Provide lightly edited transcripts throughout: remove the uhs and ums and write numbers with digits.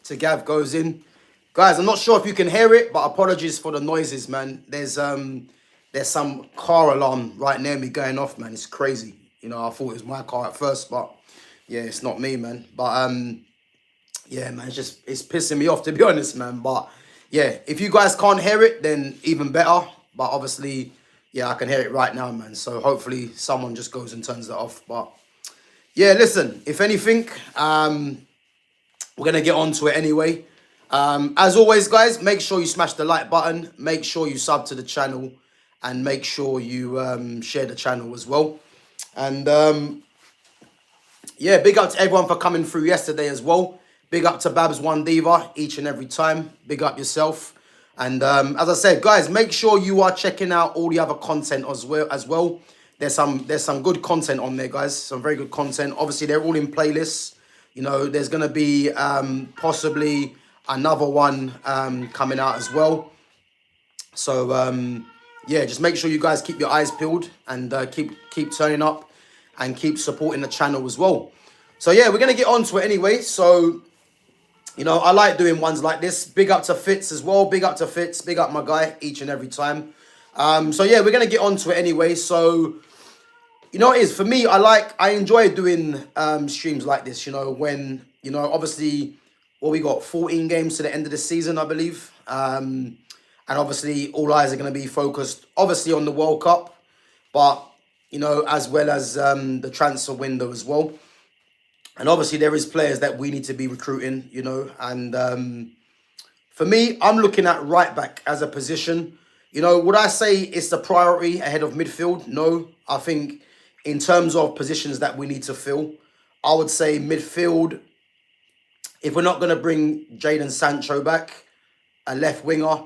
to GavGoesIn. Guys, I'm not sure if you can hear it, but apologies for the noises, man. There's some car alarm right near me going off, man. It's crazy. You know, I thought it was my car at first, but yeah, it's not me, man. But yeah, man, it's pissing me off, to be honest, man. But yeah, if you guys can't hear it, then even better. But obviously, yeah, I can hear it right now, man. So hopefully someone just goes and turns that off. But yeah, listen, if anything, we're going to get on to it anyway. As always, guys, make sure you smash the like button. Make sure you sub to the channel. And make sure you share the channel as well. And yeah, big up to everyone for coming through yesterday as well. Big up to Babs One Diva each and every time. Big up yourself. And as I said, guys, make sure you are checking out all the other content as well. There's some good content on there, guys. Some very good content. Obviously, they're all in playlists. You know, there's going to be possibly another one coming out as well. So, yeah, just make sure you guys keep your eyes peeled and keep turning up and keep supporting the channel as well. So, yeah, we're going to get on to it anyway. So, you know, I like doing ones like this. Big up to Fitz as well. Big up to Fitz. Big up my guy each and every time. So, yeah, we're going to get on to it anyway. So, you know what it is? For me, I enjoy doing streams like this, you know, when, you know, obviously, well, we got 14 games to the end of the season, I believe. And obviously, all eyes are going to be focused, obviously, on the World Cup. But, you know, as well as the transfer window as well. And obviously, there is players that we need to be recruiting, you know. And for me, I'm looking at right back as a position. You know, would I say it's the priority ahead of midfield? No. I think in terms of positions that we need to fill, I would say midfield, if we're not going to bring Jadon Sancho back, a left winger,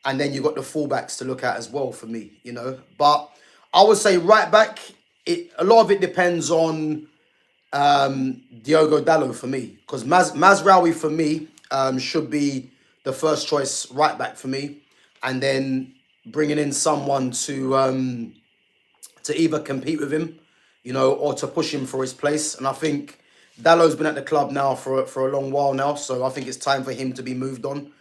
and then you've got the fullbacks to look at as well for me, you know. But I would say right back, a lot of it depends on Diogo Dalot for me, because Mazraoui for me should be the first choice right back for me, and then bringing in someone to either compete with him, you know, or to push him for his place. And I think Dalot's been at the club now for a long while now, so I think it's time for him to be moved on.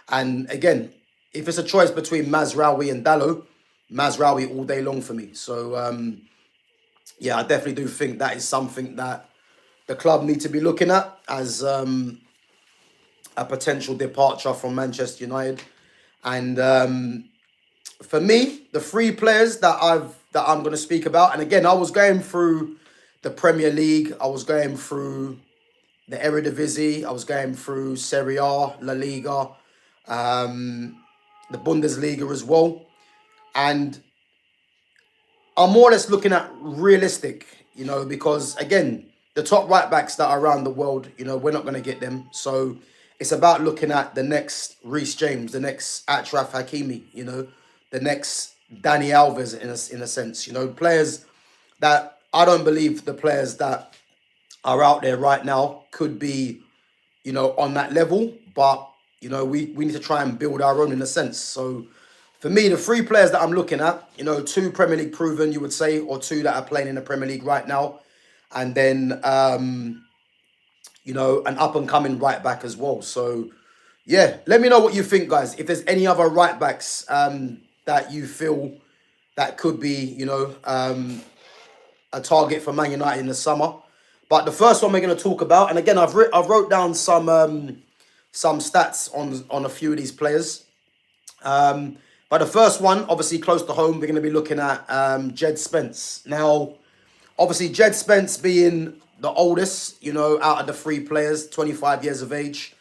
And again, if it's a choice between Mazraoui and Dalot, Mazraoui all day long for me. So yeah, I definitely do think that is something that the club need to be looking at as a potential departure from Manchester United. And for me, the three players that I'm going to speak about, and again, I was going through the Premier League, I was going through the Eredivisie, I was going through Serie A, La Liga, the Bundesliga as well, and I'm more or less looking at realistic, you know, because again, the top right backs that are around the world, you know, we're not going to get them. So it's about looking at the next Reece James, the next Achraf Hakimi, you know, the next Dani Alves in a sense, you know, players that I don't believe the players that are out there right now could be, you know, on that level. But, you know, we need to try and build our own in a sense. So for me, the three players that I'm looking at, you know, 2 Premier League proven, you would say, or 2 that are playing in the Premier League right now. And then, you know, an up-and-coming right-back as well. So, yeah, let me know what you think, guys. If there's any other right-backs that you feel that could be, you know, a target for Man United in the summer. But the first one we're going to talk about, and again, I've wrote down some stats on a few of these players. But the first one, obviously close to home, we're going to be looking at Djed Spence. Now, obviously, Djed Spence being the oldest, you know, out of the 3 players, 25 years of age.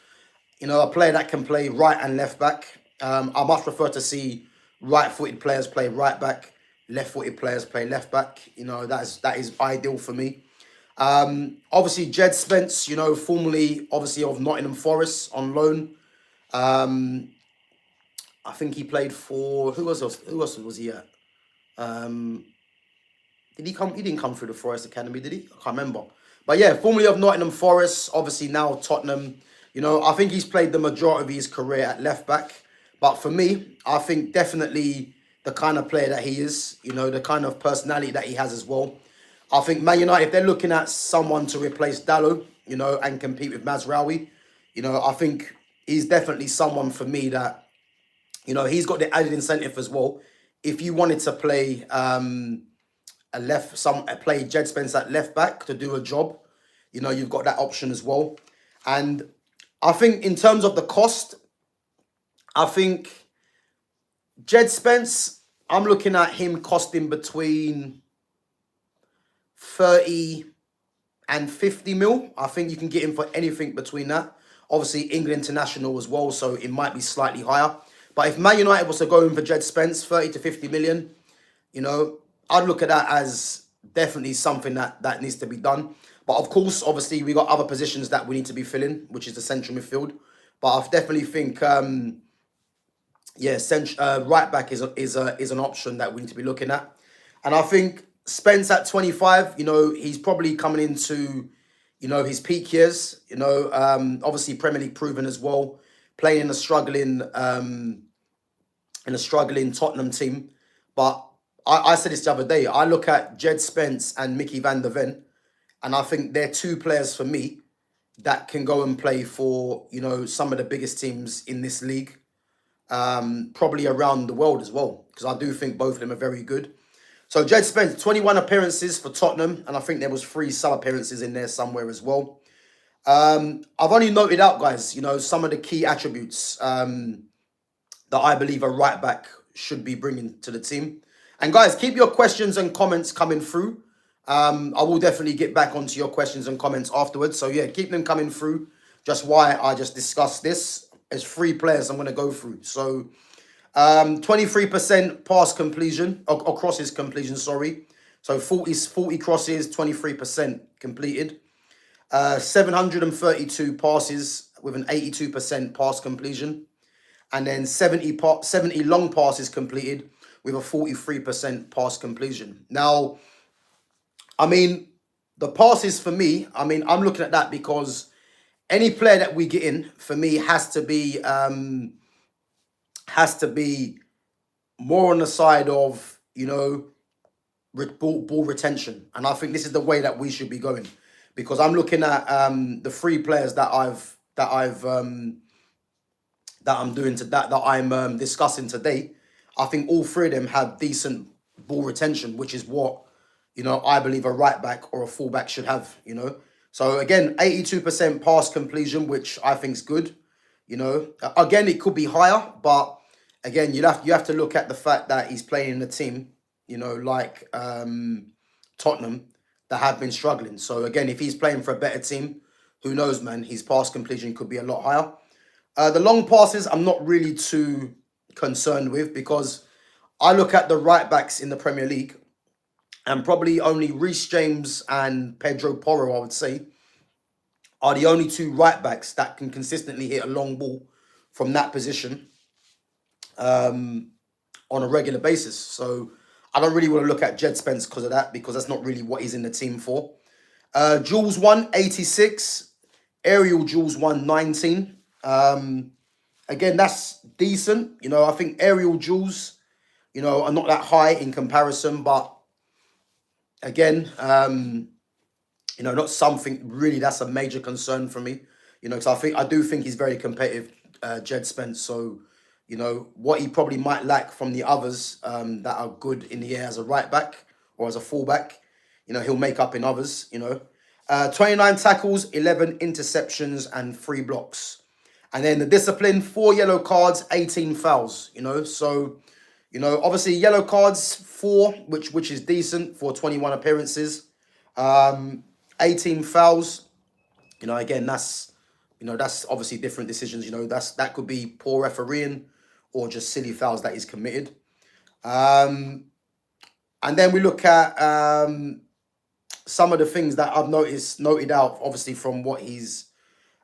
You know, a player that can play right and left back. I much prefer to see right-footed players play right back, left-footed players play left back. You know, that is ideal for me. Obviously, Djed Spence, you know, formerly, obviously, of Nottingham Forest on loan. I think he played for, who else was he at? Did he come? He didn't come through the Forest Academy, did he? I can't remember. But yeah, formerly of Nottingham Forest, obviously now Tottenham. You know, I think he's played the majority of his career at left back. But for me, I think definitely the kind of player that he is, you know, the kind of personality that he has as well. I think Man United, if they're looking at someone to replace Dalot, you know, and compete with Mazraoui, You know, I think he's definitely someone for me that, you know, he's got the added incentive as well. If you wanted to play play Djed Spence at left back to do a job, you know, you've got that option as well. And I think in terms of the cost, I think Djed Spence, I'm looking at him costing between 30 and 50 mil. I think you can get him for anything between that. Obviously, England international as well, so it might be slightly higher. But if Man United was to go in for Djed Spence, 30 to 50 million, you know, I'd look at that as definitely something that needs to be done. But of course, obviously, we got other positions that we need to be filling, which is the central midfield. But I definitely think, right back is an option that we need to be looking at. And I think Spence at 25, you know, he's probably coming into, you know, his peak years. You know, obviously Premier League proven as well, playing in a struggling Tottenham team. But I said this the other day. I look at Djed Spence and Mickey van der Ven, and I think they're two players for me that can go and play for, you know, some of the biggest teams in this league, probably around the world as well, because I do think both of them are very good. So Djed Spence, 21 appearances for Tottenham, and I think there was 3 sub appearances in there somewhere as well. I've only noted out, guys, you know, some of the key attributes that I believe a right back should be bringing to the team. And guys, keep your questions and comments coming through. I will definitely get back onto your questions and comments afterwards. So yeah, keep them coming through. Just why I just discussed this. There's 3 players I'm going to go through. So 23% pass completion, or crosses completion, sorry. So 40 crosses, 23% completed. 732 passes with an 82% pass completion. And then 70 long passes completed with a 43% pass completion. Now, I mean, the passes for me, I mean, I'm looking at that because any player that we get in, for me, has to be more on the side of, you know, ball retention. And I think this is the way that we should be going, because I'm looking at the 3 players that I'm discussing today. I think all 3 of them have decent ball retention, which is what, you know, I believe a right back or a full back should have, you know. So again, 82% pass completion, which I think is good. You know, again, it could be higher, but again, you have to look at the fact that he's playing in a team, you know, like Tottenham, that have been struggling. So again, if he's playing for a better team, who knows, man, his pass completion could be a lot higher. The long passes, I'm not really too concerned with, because I look at the right backs in the Premier League, and probably only Reece James and Pedro Porro, I would say, are the only 2 right backs that can consistently hit a long ball from that position on a regular basis. So I don't really want to look at Djed Spence because of that, because that's not really what he's in the team for. Jules 1, 86. Aerial Jules 1, 19. Again, that's decent. You know, I think aerial duels, you know, are not that high in comparison, but again, you know, not something really that's a major concern for me. You know, because I do think he's very competitive, Djed Spence. So, you know, what he probably might lack from the others that are good in the air as a right back or as a full back, you know, he'll make up in others, you know. 29 tackles, 11 interceptions, and 3 blocks. And then the discipline, 4 yellow cards, 18 fouls, you know. So, you know, obviously yellow cards, 4, which is decent for 21 appearances. 18 fouls, you know, again, that's obviously different decisions, you know. That could be poor refereeing or just silly fouls that he's committed. And then we look at some of the things that I've noted out, obviously, from what he's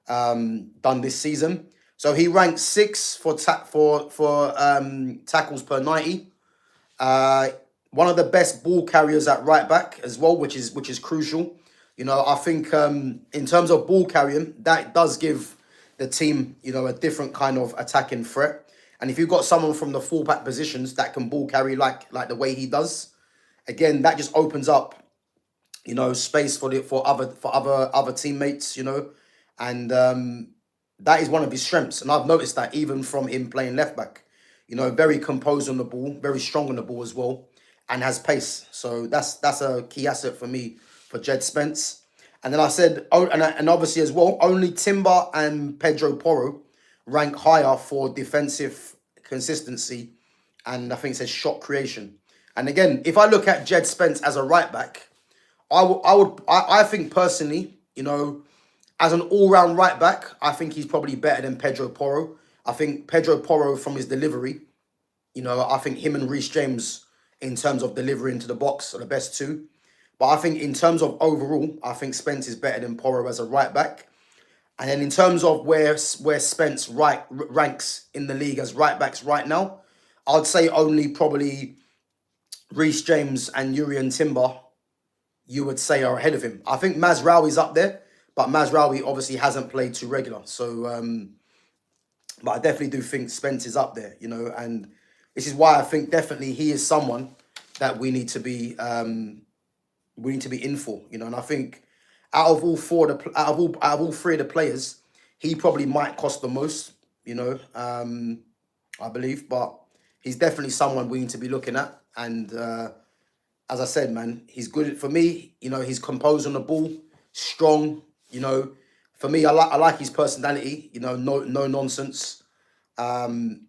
done this season. So he ranked 6 for tackles per 90. One of the best ball carriers at right back as well, which is crucial. You know, I think in terms of ball carrying, that does give the team, you know, a different kind of attacking threat. And if you've got someone from the fullback positions that can ball carry like the way he does, again, that just opens up, you know, space for other teammates, you know, and that is one of his strengths. And I've noticed that even from him playing left back. You know, very composed on the ball, very strong on the ball as well, and has pace. So that's a key asset for me for Djed Spence. And then I said, oh, and obviously as well, only Timber and Pedro Porro rank higher for defensive consistency, and I think it says shot creation. And again, if I look at Djed Spence as a right back, I think personally, you know, as an all-round right back, I think he's probably better than Pedro Porro. I think Pedro Porro, from his delivery, you know, I think him and Reece James, in terms of delivery into the box, are the best two. But I think in terms of overall, I think Spence is better than Porro as a right back. And then in terms of where Spence ranks in the league as right backs right now, I'd say only probably Reece James and Urian Timber, you would say, are ahead of him. I think Mazraoui's up there, but Mazraoui obviously hasn't played too regular. So, but I definitely do think Spence is up there, you know, and this is why I think definitely he is someone that we need to be in for, you know. And I think out of all three of the players, he probably might cost the most, you know, I believe, but he's definitely someone we need to be looking at. And as I said, man, he's good for me. You know, he's composed on the ball, strong. You know, for me, I like his personality. You know, no nonsense, and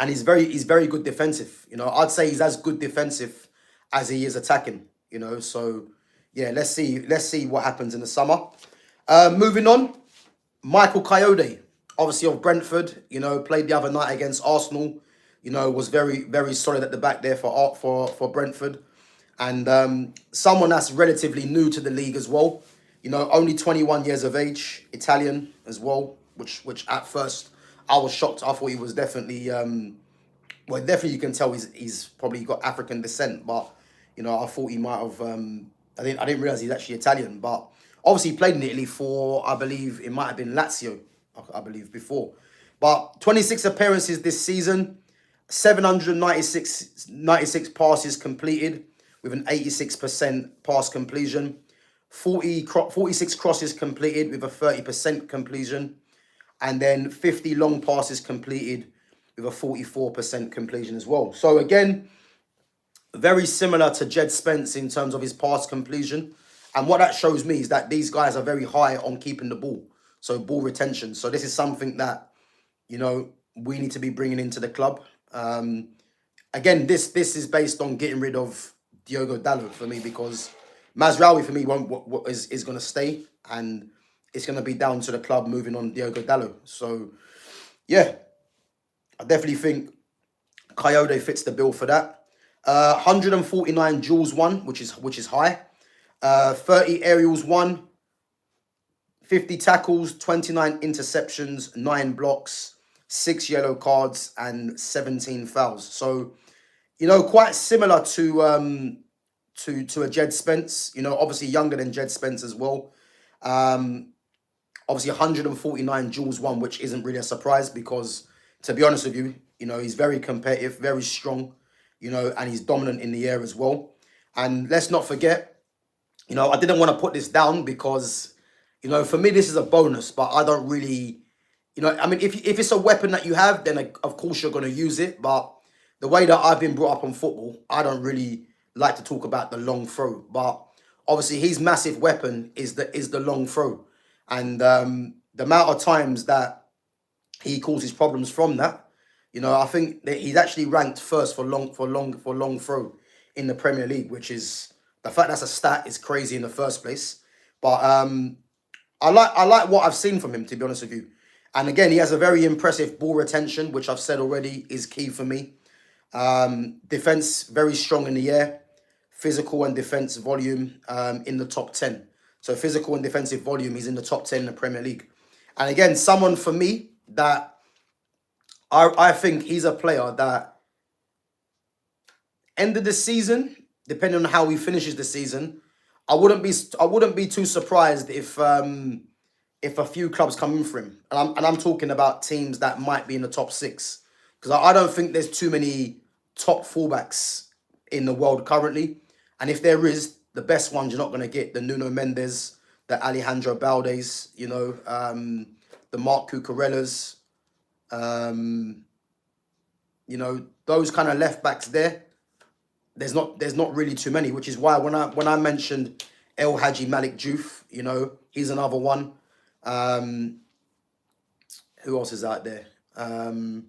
he's very good defensive. You know, I'd say he's as good defensive as he is attacking. You know, so yeah, let's see what happens in the summer. Moving on, Michael Kayode, obviously of Brentford. You know, played the other night against Arsenal. You know, was very solid at the back there for Brentford, and someone that's relatively new to the league as well. You know, only 21 years of age, Italian as well, which at first I was shocked. I thought he was definitely, well, definitely you can tell he's probably got African descent, but you know, I thought he might have. I didn't realize he's actually Italian, but obviously he played in Italy for, I believe it might have been Lazio, I believe before, but 26 appearances this season. 796 passes completed with an 86% pass completion. 46 crosses completed with a 30% completion. And then 50 long passes completed with a 44% completion as well. So again, very similar to Djed Spence in terms of his pass completion. And what that shows me is that these guys are very high on keeping the ball. So ball retention. So this is something that, you know, we need to be bringing into the club. Again, this is based on getting rid of Diogo Dalot for me, because Mazraoui for me is going to stay, and it's going to be down to the club moving on Diogo Dalot. So yeah, I definitely think Kayode fits the bill for that. 149 duels won, which is high. 30 aerials won. 50 tackles, 29 interceptions, 9 blocks, 6 yellow cards, and 17 fouls. So, you know, quite similar to a Djed Spence. You know, obviously younger than Djed Spence as well. Obviously 149 duels won, which isn't really a surprise because, to be honest with you, you know, he's very competitive, very strong, you know, and he's dominant in the air as well. And let's not forget, you know, I didn't want to put this down because, you know, for me this is a bonus, but I don't really. You know, I mean, if it's a weapon that you have, then of course you're going to use it. But the way that I've been brought up on football, I don't really like to talk about the long throw. But obviously, his massive weapon is the long throw, and the amount of times that he causes problems from that, you know, I think that he's actually ranked first for long throw in the Premier League, which is the fact that's a stat is crazy in the first place. But I like what I've seen from him, to be honest with you. And again, he has a very impressive ball retention, which I've said already is key for me. Defense, very strong in the air. Physical and defense volume in the top 10. So physical and defensive volume, he's in the top 10 in the Premier League. And again, someone for me that I think he's a player that end of the season, depending on how he finishes the season, I wouldn't be too surprised if a few clubs come in for him. And I'm talking about teams that might be in the top 6. Because I don't think there's too many top fullbacks in the world currently. And if there is, the best ones you're not going to get, the Nuno Mendes, the Alejandro Baldes, you know, the Mark Cucurellas, you know, those kind of left backs there. There's not really too many, which is why when I mentioned El Hadji Malik Diouf, you know, he's another one. Who else is out there? I'm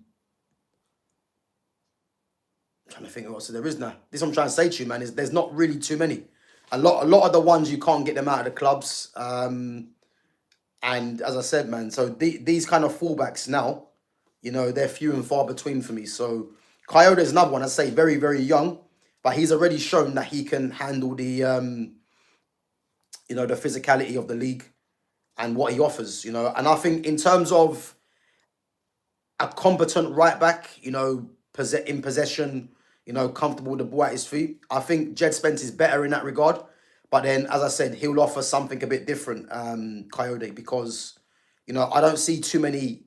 trying to think who else there is now. This is what I'm trying to say to you, man, is there's not really too many. A lot of the ones you can't get them out of the clubs. And as I said, man, so these kind of fullbacks now, you know, they're few and far between for me. So Kayode is another one. I say very, very young, but he's already shown that he can handle the, you know, the physicality of the league and what he offers, you know. And I think in terms of a competent right back, you know, in possession, you know, comfortable with the ball at his feet, I think Djed Spence is better in that regard. But then, as I said, he'll offer something a bit different, Kayode, because, you know, I don't see too many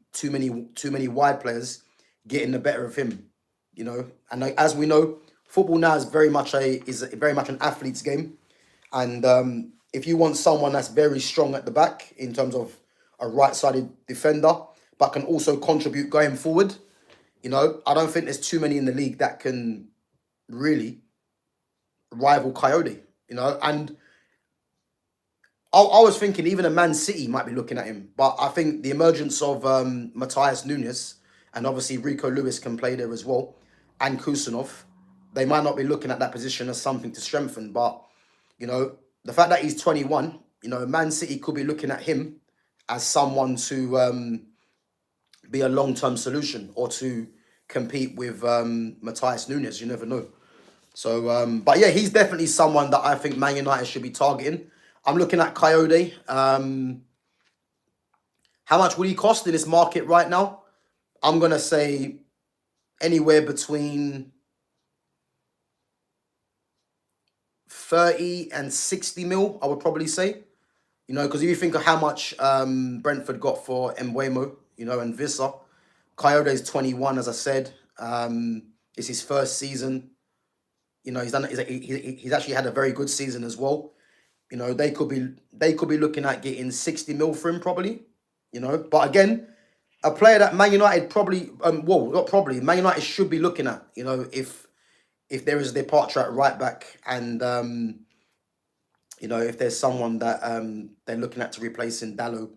wide players getting the better of him, you know. And as we know, football now is very much an athlete's game, and if you want someone that's very strong at the back in terms of a right-sided defender, but can also contribute going forward, you know, I don't think there's too many in the league that can really rival Kayode, you know. And I was thinking even a Man City might be looking at him, but I think the emergence of Matthias Nunes, and obviously Rico Lewis can play there as well, and Kusanov, they might not be looking at that position as something to strengthen. But, you know, the fact that he's 21, you know, Man City could be looking at him as someone to be a long-term solution or to compete with Matthias Nunes. You never know. So, but yeah, he's definitely someone that I think Man United should be targeting. I'm looking at Kayode. How much would he cost in this market right now? I'm going to say anywhere between 30 and 60 mil, I would probably say. You know, because if you think of how much Brentford got for Mbeumo, you know, and Vissa, Kayode is 21, as I said. It's his first season. You know, he's actually had a very good season as well. You know, they could be looking at getting 60 mil for him probably. You know, but again, a player that Man United probably, Man United should be looking at. You know, if there is a departure at right back, and you know, if there's someone that they're looking at to replace in Dalot,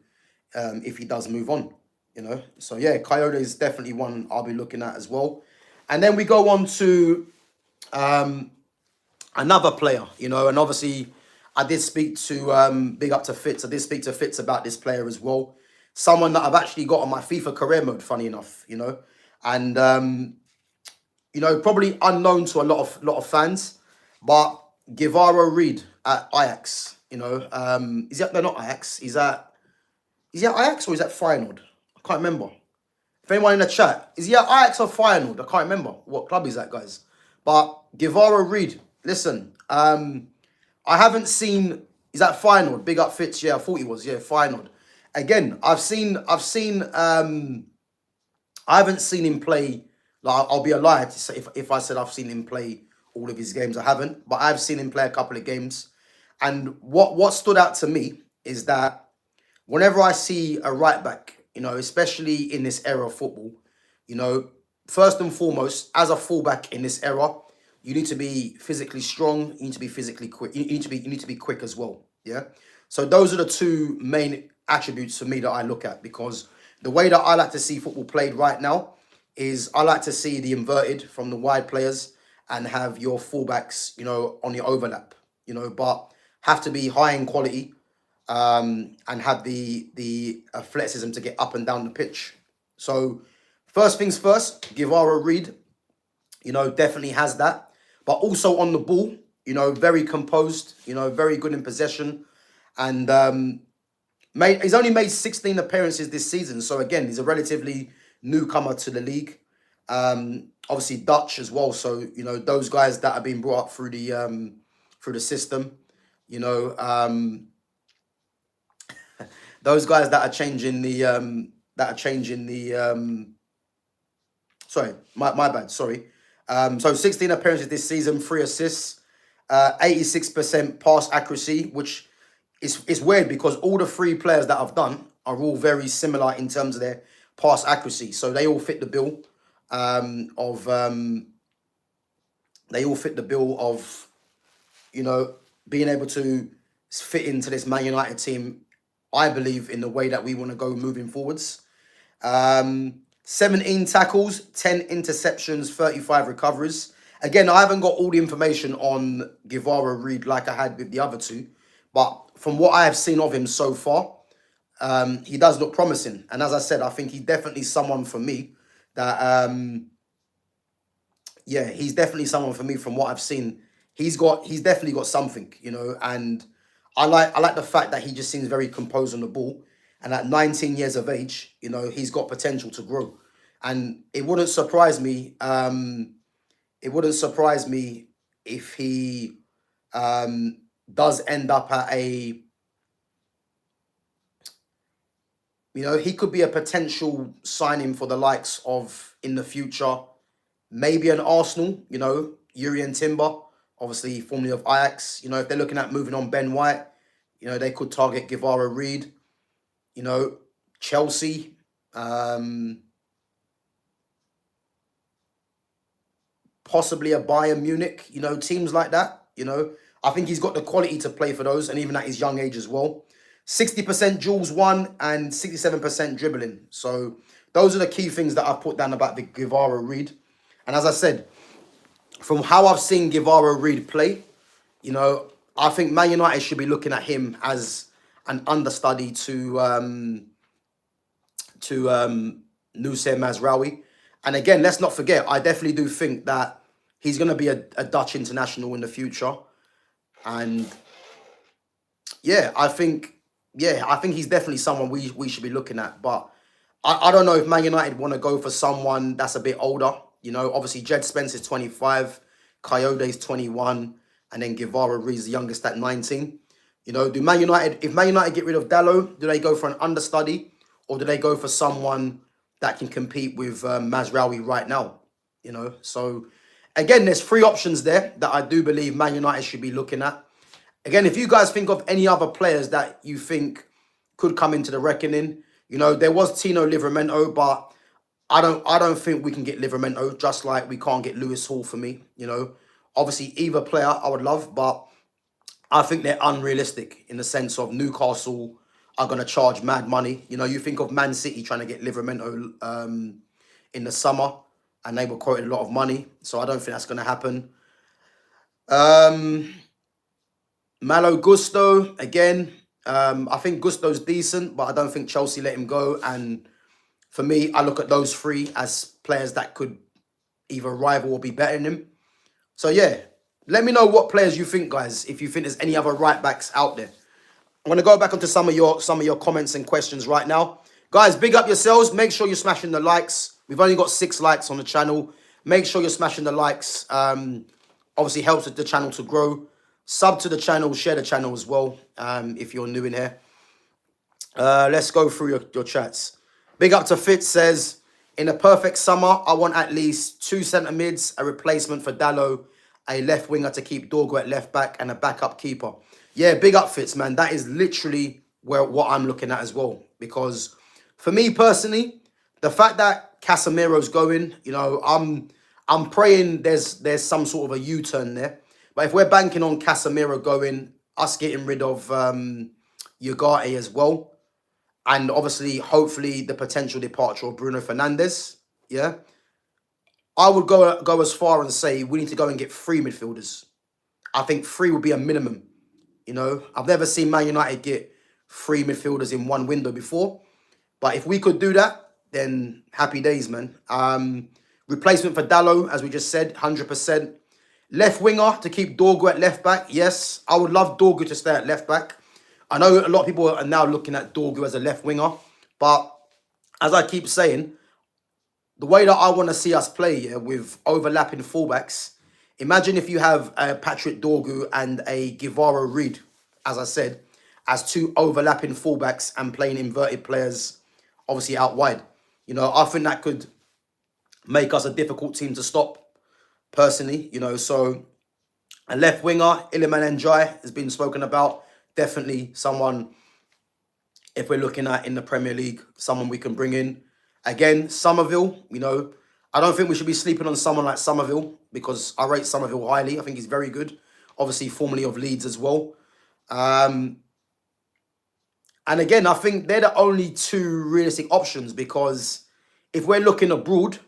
if he does move on. You know, so yeah, Kayode is definitely one I'll be looking at as well. And then we go on to another player, you know, and obviously I did speak to, big up to Fitz, I did speak to Fitz about this player as well. Someone that I've actually got on my FIFA career mode, funny enough, you know. And, you know, probably unknown to a lot of fans, but Givairo Read at Ajax, you know. Is he at, no, not Ajax, is he at Ajax or is that Feyenoord? I can't remember. If anyone in the chat, is he at Ajax or Feyenoord? I can't remember what club is that, guys. But Givairo Read, listen, I haven't seen, is that Feyenoord? Big up Fitz, yeah, I thought he was, yeah, Feyenoord. Again, I haven't seen him play, like, I'll be a liar to say if I said I've seen him play all of his games. I haven't, but I've seen him play a couple of games. And what stood out to me is that whenever I see a right back, you know, especially in this era of football, you know, first and foremost, as a fullback in this era, you need to be physically strong. You need to be physically quick. You need to be quick as well. Yeah. So those are the two main attributes for me that I look at, because the way that I like to see football played right now is I like to see the inverted from the wide players and have your fullbacks, you know, on the overlap, you know, but have to be high in quality. And have the athleticism to get up and down the pitch. So first things first, Givairo Read, you know, definitely has that. But also on the ball, you know, very composed, you know, very good in possession. And he's only made 16 appearances this season. So again, he's a relatively newcomer to the league. Obviously Dutch as well. So, you know, those guys that have been brought up through the system, you know, those guys that are changing the sorry, my bad, sorry. So 16 appearances this season, 3 assists, 86% pass accuracy, which is weird because all the 3 players that I've done are all very similar in terms of their pass accuracy. So they all fit the bill of you know, being able to fit into this Man United team, I believe, in the way that we want to go moving forwards. 17 tackles, 10 interceptions, 35 recoveries. Again, I haven't got all the information on Givairo Read like I had with the other two, but from what I have seen of him so far, he does look promising. And as I said, I think he's definitely someone for me that, yeah, he's definitely someone for me from what I've seen. He's definitely got something, you know, and I like the fact that he just seems very composed on the ball. And at 19 years of age, you know, he's got potential to grow. And it wouldn't surprise me. It wouldn't surprise me if he does end up at a, you know, he could be a potential signing for the likes of, in the future, maybe an Arsenal, you know, Urian Timber, obviously formerly of Ajax. You know, if they're looking at moving on Ben White, you know, they could target Givairo Read. You know, Chelsea, possibly a Bayern Munich, you know, teams like that, you know. I think he's got the quality to play for those, and even at his young age as well. 60% duels won and 67% dribbling. So those are the key things that I've put down about the Givairo Read. And as I said, from how I've seen Givairo Read play, you know, I think Man United should be looking at him as an understudy to Nusayr Mazraoui. And again, let's not forget, I definitely do think that he's going to be a Dutch international in the future. And yeah, I think he's definitely someone we should be looking at. But I don't know if Man United want to go for someone that's a bit older. You know, obviously Djed Spence is 25, Kayode is 21, and then Givairo Read is the youngest at 19. You know, if Man United get rid of Dalot, do they go for an understudy, or do they go for someone that can compete with Mazraoui right now? You know, so again, there's three options there that I do believe Man United should be looking at. Again, if you guys think of any other players that you think could come into the reckoning, you know, there was Tino Livramento, but I don't think we can get Livramento, just like we can't get Lewis Hall for me. You know, obviously either player I would love, but I think they're unrealistic in the sense of Newcastle are going to charge mad money. You know, you think of Man City trying to get Livramento in the summer, and they were quoted a lot of money. So I don't think that's going to happen. Malo Gusto, again, I think Gusto's decent, but I don't think Chelsea let him go. And for me, I look at those three as players that could either rival or be better than him. So yeah, let me know what players you think, guys, if you think there's any other right backs out there. I'm going to go back onto some of your comments and questions right now. Guys, big up yourselves. Make sure you're smashing the likes. We've only got 6 likes on the channel. Make sure you're smashing the likes. Obviously helps the channel to grow. Sub to the channel, share the channel as well, if you're new in here. Let's go through your chats. Big up to Fitz says, in a perfect summer, I want at least 2 centre mids, a replacement for Dalot, a left winger to keep Dorgo at left back, and a backup keeper. Yeah, big up Fitz, man. That is literally what I'm looking at as well. Because for me personally, the fact that Casemiro's going, you know, I'm praying there's some sort of a U-turn there. But if we're banking on Casemiro going, us getting rid of Ugarte as well, and obviously, hopefully, the potential departure of Bruno Fernandes, yeah, I would go as far and say we need to go and get 3 midfielders. I think 3 would be a minimum. You know, I've never seen Man United get 3 midfielders in one window before. But if we could do that, then happy days, man. Replacement for Dalot, as we just said, 100%. Left winger to keep Dorgo at left back. Yes, I would love Dorgo to stay at left back. I know a lot of people are now looking at Dorgo as a left winger. But as I keep saying, the way that I want to see us play here with overlapping fullbacks, imagine if you have Patrick Dorgu and a Givairo Read, as I said, as 2 overlapping fullbacks and playing inverted players, obviously out wide. You know, I think that could make us a difficult team to stop, personally. You know, so a left winger, Iliman Ndiaye, has been spoken about. Definitely someone if we're looking at in the Premier League, someone we can bring in. Again, Somerville, you know, I don't think we should be sleeping on someone like Somerville because I rate Somerville highly. I think he's very good. Obviously, formerly of Leeds as well. And again, I think they're the only two realistic options because if we're looking abroad,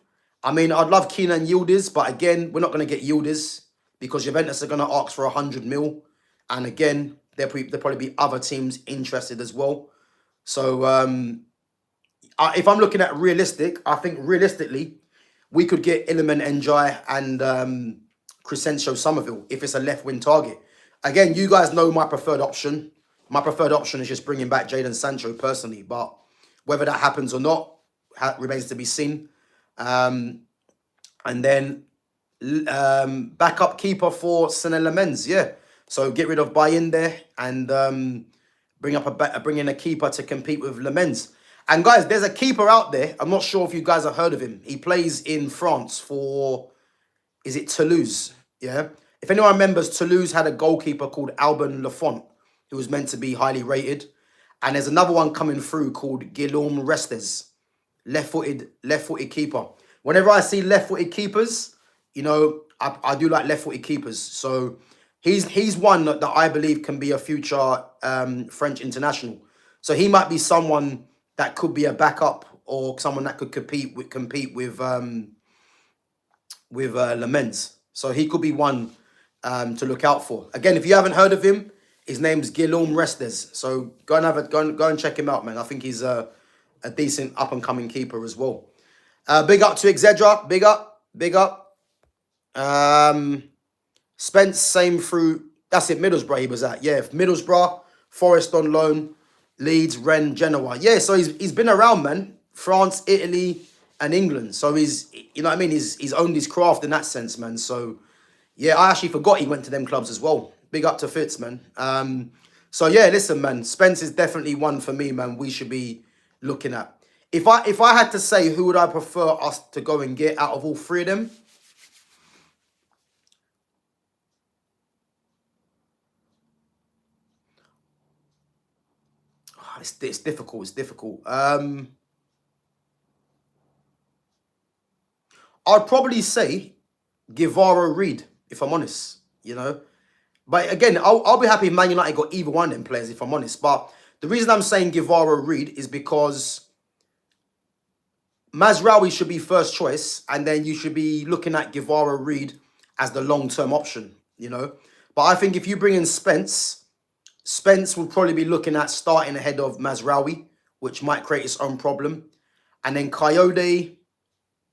I mean, I'd love Kenan Yildiz, but again, we're not going to get Yildiz because Juventus are going to ask for 100 mil. And again, there'll probably be other teams interested as well. So if I'm looking at realistic, I think realistically, we could get Iliman Njai and Crescencio Somerville if it's a left wing target. Again, you guys know my preferred option. My preferred option is just bringing back Jadon Sancho personally, but whether that happens or not remains to be seen. And then backup keeper for Sané Lemens, yeah. So get rid of Bayinde and bring in a keeper to compete with Lemens. And guys, there's a keeper out there. I'm not sure if you guys have heard of him. He plays in France for, is it Toulouse? Yeah. If anyone remembers, Toulouse had a goalkeeper called Alban Lafont, who was meant to be highly rated. And there's another one coming through called Guillaume Restes, left-footed keeper. Whenever I see left-footed keepers, you know, I do like left-footed keepers. So he's one that I believe can be a future French international. So he might be someone that could be a backup or someone that could compete with Lemens. So he could be one to look out for. Again, if you haven't heard of him, his name's Guillaume Restes. So go and check him out, man. I think he's a decent up and coming keeper as well. Big up to Exedra. Big up. Spence, same through. That's it. Middlesbrough he was at. Yeah, Middlesbrough, Forest on loan, Leeds, Rennes, Genoa. Yeah, so he's been around, man. France, Italy, and England. So he's, you know what I mean? He's owned his craft in that sense, man. So yeah, I actually forgot he went to them clubs as well. Big up to Fitz, man. So yeah, listen, man. Spence is definitely one for me, man. We should be looking at. If I had to say who would I prefer us to go and get out of all three of them, it's difficult. It's difficult. I'd probably say Givairo Read, if I'm honest. You know, but again, I'll be happy if Man United got either one of them players, if I'm honest. But the reason I'm saying Givairo Read is because Mazraoui should be first choice, and then you should be looking at Givairo Read as the long-term option, you know. But I think if you bring in Spence will probably be looking at starting ahead of Mazraoui, which might create its own problem. And then Kayode,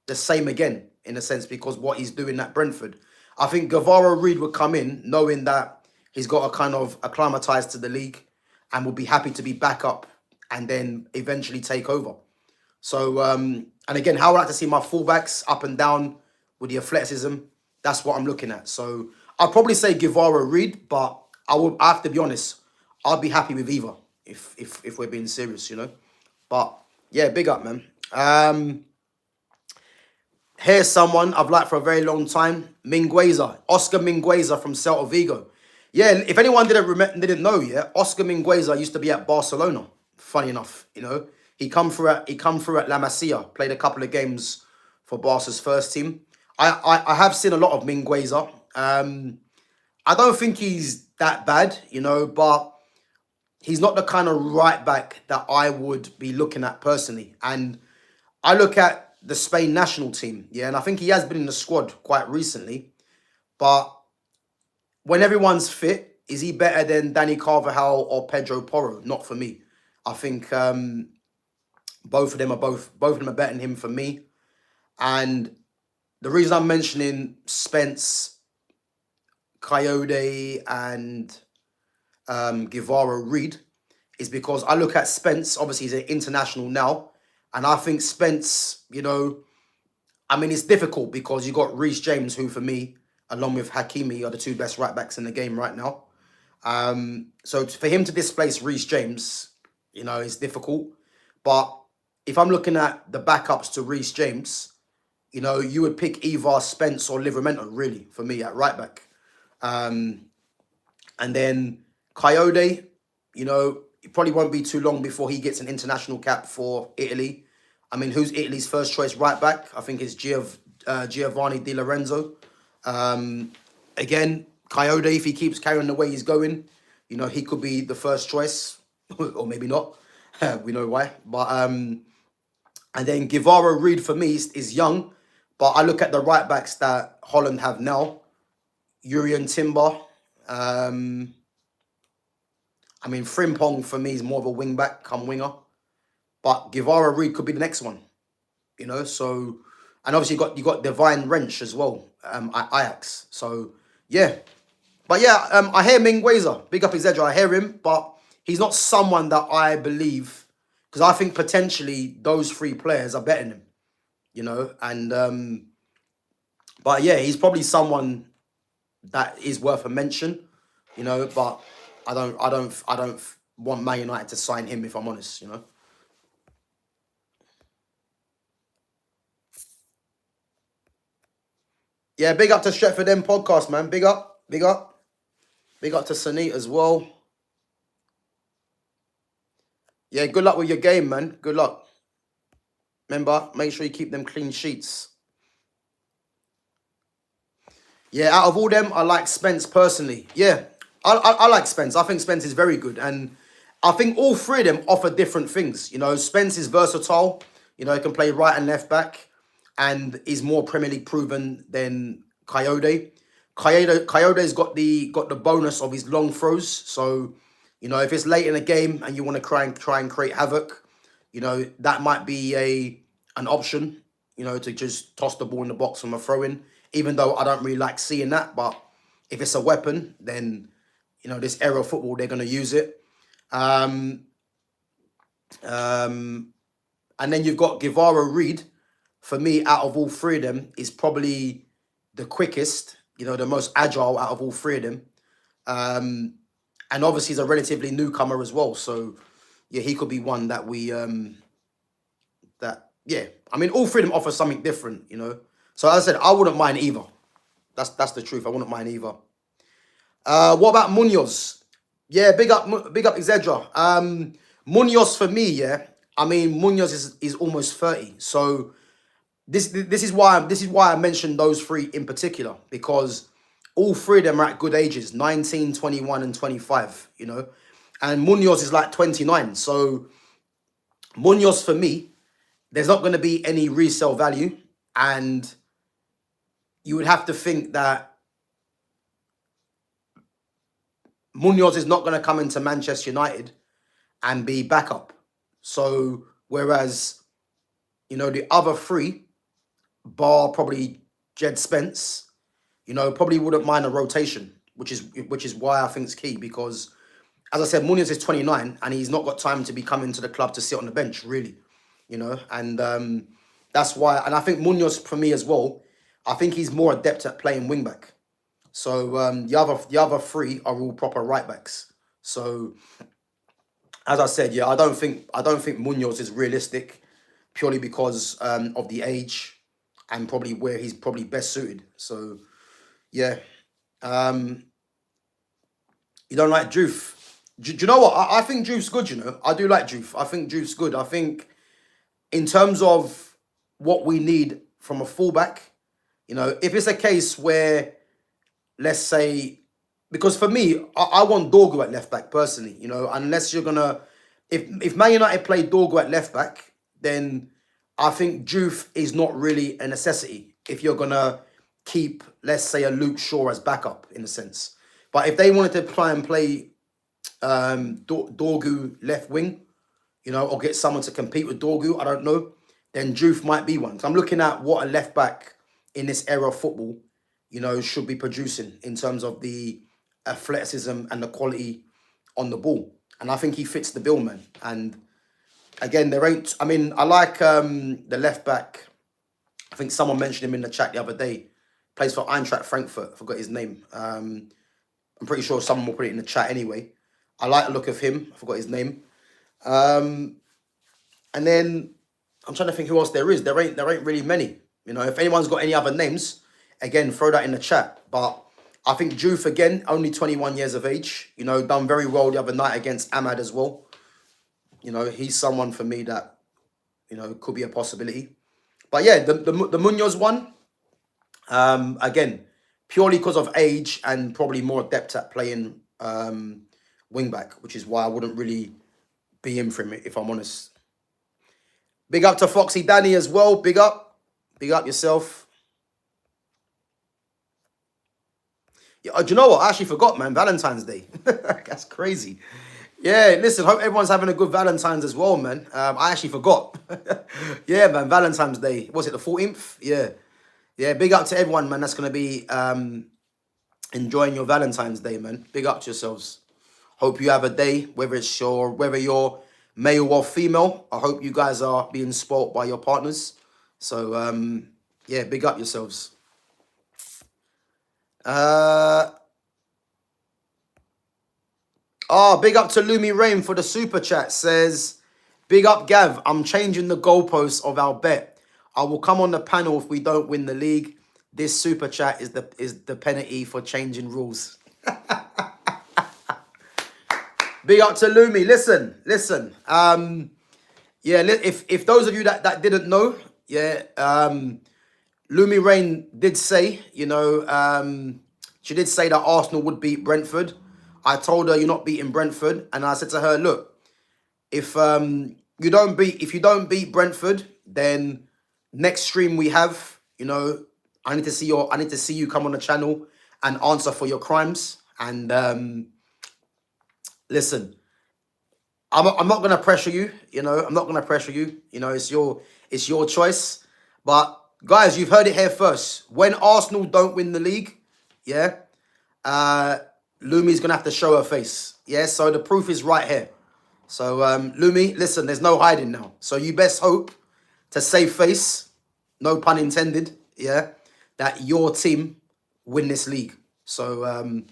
the same again, in a sense, because what he's doing at Brentford. I think Givairo Read would come in knowing that he's got to kind of acclimatise to the league and will be happy to be back up and then eventually take over. So, and again, how I like to see my fullbacks up and down with the athleticism, that's what I'm looking at. So I'll probably say Givairo Read, but I have to be honest, I'll be happy with either if we're being serious, you know. But yeah, big up, man. Here's someone I've liked for a very long time, Oscar Mingueza from Celta Vigo. Yeah, if anyone didn't know, yeah, Oscar Mingueza used to be at Barcelona. Funny enough, you know. He come through at La Masia, played a couple of games for Barca's first team. I have seen a lot of Mingueza. I don't think he's that bad, you know, but he's not the kind of right back that I would be looking at personally. And I look at the Spain national team, yeah, and I think he has been in the squad quite recently. But when everyone's fit, is he better than Dani Carvajal or Pedro Porro? Not for me. I think both of them are better than him for me. And the reason I'm mentioning Spence, Kayode, and Givairo Read is because I look at Spence, obviously he's an international now, and I think Spence, you know, I mean, it's difficult because you got Reece James, who for me, along with Hakimi, are the two best right backs in the game right now. So for him to displace Reece James, you know, it's difficult. But if I'm looking at the backups to Reece James, you know, you would pick either Spence or Livramento, really, for me, at right back. And then Kayode, you know, it probably won't be too long before he gets an international cap for Italy. I mean, who's Italy's first choice right back? I think it's Giovanni Di Lorenzo. Again, Kayode, if he keeps carrying the way he's going, you know, he could be the first choice, or maybe not. We know why. But and then Givairo Read for me is young, but I look at the right backs that Holland have now. Urian Timber. I mean, Frimpong for me is more of a wing back, come winger. But Givairo Read could be the next one, you know. So, and obviously you got Divine Wrench as well, at Ajax. So yeah, but yeah, I hear Mingueza, big up his edge. I hear him, but he's not someone that I believe, because I think potentially those three players are better than him, you know. And but yeah, he's probably someone that is worth a mention, you know. But I don't want Man United to sign him, if I'm honest, you know. Yeah, big up to Stretford End podcast, man. Big up, big up. Big up to Sanit as well. Yeah, good luck with your game, man. Good luck. Remember, make sure you keep them clean sheets. Yeah, out of all them, I like Spence personally. Yeah, I like Spence. I think Spence is very good. And I think all three of them offer different things. You know, Spence is versatile. You know, he can play right and left back. And is more Premier League proven than Kayode. Kayode's got the bonus of his long throws. So, you know, if it's late in the game and you want to try and create havoc, you know, that might be an option, you know, to just toss the ball in the box from a throw-in. Even though I don't really like seeing that, but if it's a weapon, then, you know, this era of football, they're going to use it. And then you've got Givairo Read. For me, out of all three of them, is probably the quickest, you know, the most agile out of all three of them. And obviously he's a relatively newcomer as well. So, yeah, he could be one that we, yeah. I mean, all three of them offer something different, you know. So as I said, I wouldn't mind either. That's the truth. I wouldn't mind either. What about Munoz? Yeah, big up Izedra. Munoz for me, yeah. I mean, Munoz is almost 30. So this is why I mentioned those three in particular, because all three of them are at good ages, 19, 21, and 25, you know. And Munoz is like 29. So Munoz for me, there's not going to be any resale value, and you would have to think that Munoz is not going to come into Manchester United and be backup. So whereas, you know, the other three, bar probably Djed Spence, you know, probably wouldn't mind a rotation, which is why I think it's key, because, as I said, Munoz is 29 and he's not got time to be coming to the club to sit on the bench, really, you know. And that's why, and I think Munoz, for me as well, I think he's more adept at playing wing back. So the other three are all proper right backs. So as I said, yeah, I don't think Munoz is realistic, purely because of the age and probably where he's probably best suited. So yeah, you don't like Juve. Do you know what? I think Juve's good. You know, I do like Juve. I think Juve's good. I think in terms of what we need from a fullback, you know, if it's a case where, let's say, because for me, I want Dorgu at left back personally, you know, unless you're gonna, if Man United play Dorgu at left back, then I think Juve is not really a necessity if you're gonna keep, let's say, a Luke Shaw as backup in a sense. But if they wanted to try and play Dorgu left wing, you know, or get someone to compete with Dorgu, I don't know, then Juve might be one. So I'm looking at what a left back in this era of football, you know, should be producing in terms of the athleticism and the quality on the ball. And I think he fits the bill, man. And again, there ain't, I mean, I like the left back. I think someone mentioned him in the chat the other day. Plays for Eintracht Frankfurt. I forgot his name. I'm pretty sure someone will put it in the chat anyway. I like the look of him. I forgot his name. And then I'm trying to think who else there is. There ain't really many. You know, if anyone's got any other names, again, throw that in the chat. But I think Juve, again, only 21 years of age. You know, done very well the other night against Ahmad as well. You know, he's someone for me that, you know, could be a possibility. But yeah, the Munoz one, again, purely because of age and probably more adept at playing wing back, which is why I wouldn't really be in for him if I'm honest. Big up to Foxy Danny as well. Big up yourself. Yeah, do you know what? I actually forgot, man. Valentine's Day. That's crazy. Yeah, listen, hope everyone's having a good Valentine's as well, man. I actually forgot. Yeah, man, Valentine's Day. Was it the 14th? Yeah. Yeah, big up to everyone, man. That's going to be enjoying your Valentine's Day, man. Big up to yourselves. Hope you have a day, whether you're male or female. I hope you guys are being spoilt by your partners. So, yeah, big up yourselves. Big up to Lumi Rain for the super chat. Says, big up Gav, I'm changing the goalposts of our bet. I will come on the panel if we don't win the league. This super chat is the penalty for changing rules. Big up to Lumi. Listen. Yeah, if those of you that didn't know, yeah, Lumi Rain did say, you know, she did say that Arsenal would beat Brentford. I told her you're not beating Brentford, and I said to her, look, if you don't beat Brentford, then next stream we have, you know, I need to see you come on the channel and answer for your crimes. And listen, I'm not gonna pressure you, you know. I'm not gonna pressure you. You know, it's your choice. But guys, you've heard it here first. When Arsenal don't win the league, yeah, Lumi's gonna have to show her face. Yeah, so the proof is right here. So Lumi, listen, there's no hiding now. So you best hope to save face, no pun intended, yeah, that your team win this league. So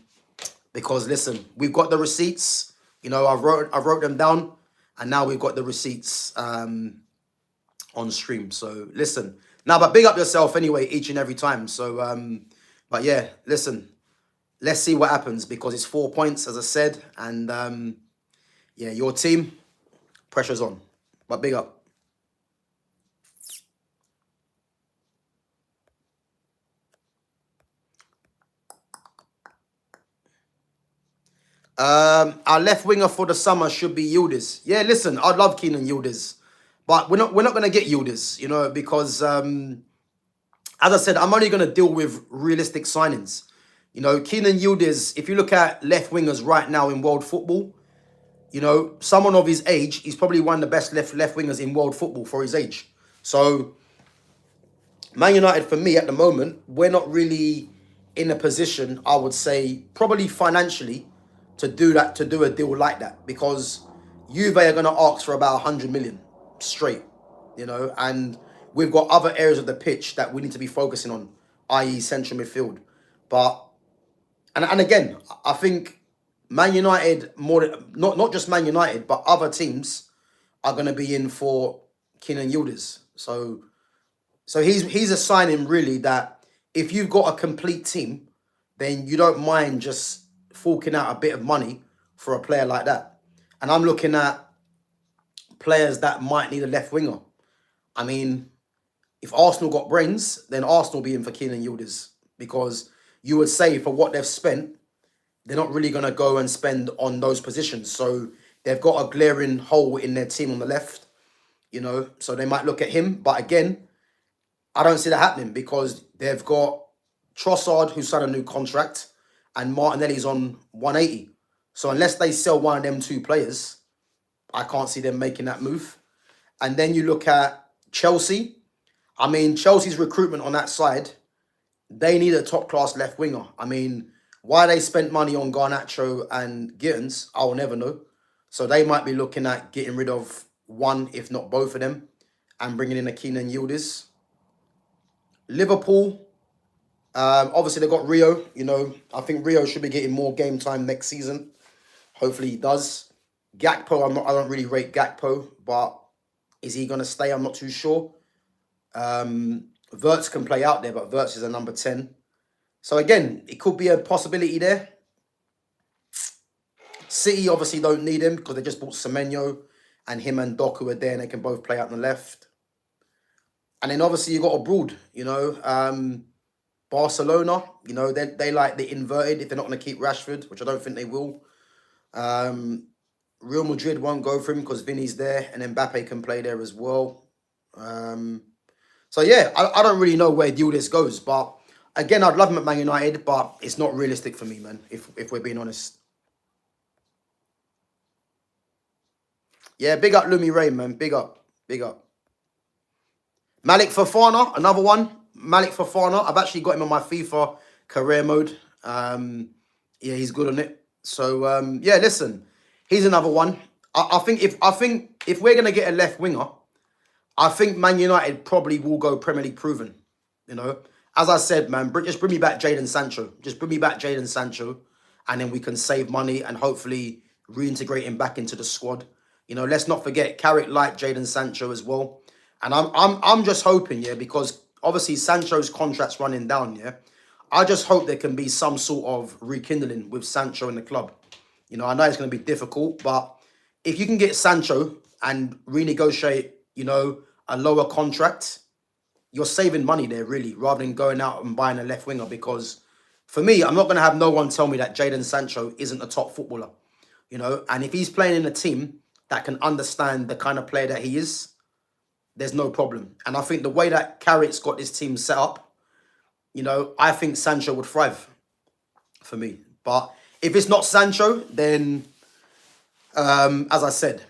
because listen, we've got the receipts. You know, I wrote them down, and now we've got the receipts on stream. So listen, now, but big up yourself anyway, each and every time. So, but yeah, listen, let's see what happens because it's 4 points, as I said, and yeah, your team, pressure's on. But big up. Our left winger for the summer should be Yildiz. Yeah, listen, I'd love Kenan Yildiz, but we're not gonna get Yildiz, you know, because as I said, I'm only gonna deal with realistic signings. You know, Kenan Yildiz, if you look at left wingers right now in world football, you know, someone of his age, he's probably one of the best left wingers in world football for his age. So, Man United, for me, at the moment, we're not really in a position, I would say, probably financially, to do a deal like that. Because Juve are going to ask for about 100 million straight, you know, and we've got other areas of the pitch that we need to be focusing on, i.e. central midfield. But, and again, I think Man United, not just Man United, but other teams are going to be in for Kenan Yildiz. So he's a signing really that if you've got a complete team, then you don't mind just forking out a bit of money for a player like that. And I'm looking at players that might need a left winger. I mean, if Arsenal got brains, then Arsenal be in for Kenan Yildiz, because you would say for what they've spent, they're not really going to go and spend on those positions. So they've got a glaring hole in their team on the left, you know, so they might look at him. But again, I don't see that happening because they've got Trossard, who signed a new contract, and Martinelli's on 180. So unless they sell one of them two players, I can't see them making that move. And then you look at Chelsea. I mean, Chelsea's recruitment on that side, they need a top-class left winger. I mean, why they spent money on Garnacho and Gittins, I will never know. So they might be looking at getting rid of one, if not both of them, and bringing in a Kenan Yildiz. Liverpool, obviously they got Rio. You know, I think Rio should be getting more game time next season. Hopefully he does. Gakpo, I don't really rate Gakpo, but is he going to stay? I'm not too sure. Wirtz can play out there, but Wirtz is a number 10. So again, it could be a possibility there. City obviously don't need him because they just bought Semenyo and him and Doku are there, and they can both play out on the left. And then obviously you got abroad, you know, Barcelona, you know, they like the inverted if they're not going to keep Rashford, which I don't think they will. Real Madrid won't go for him because Vinny's there, and Mbappe can play there as well. So yeah, I don't really know where Yildiz goes, but again, I'd love him at Man United, but it's not realistic for me, man, if we're being honest. Yeah, big up Lumi Ray, man. Big up. Big up. Malik Fofana, another one. Malik Fofana. I've actually got him on my FIFA career mode. Yeah, he's good on it. So yeah, listen, he's another one. I think if we're gonna get a left winger, I think Man United probably will go Premier League proven. You know, as I said, man, just bring me back Jadon Sancho. Just bring me back Jadon Sancho, and then we can save money and hopefully reintegrate him back into the squad. You know, let's not forget Carrick liked Jadon Sancho as well. And I'm just hoping, yeah, because obviously Sancho's contract's running down, yeah. I just hope there can be some sort of rekindling with Sancho in the club. You know, I know it's going to be difficult, but if you can get Sancho and renegotiate, you know, a lower contract, you're saving money there, really, rather than going out and buying a left winger. Because for me, I'm not going to have no one tell me that Jadon Sancho isn't a top footballer, you know. And if he's playing in a team that can understand the kind of player that he is, there's no problem. And I think the way that Carrick's got this team set up, you know, I think Sancho would thrive for me. But if it's not Sancho, then, as I said,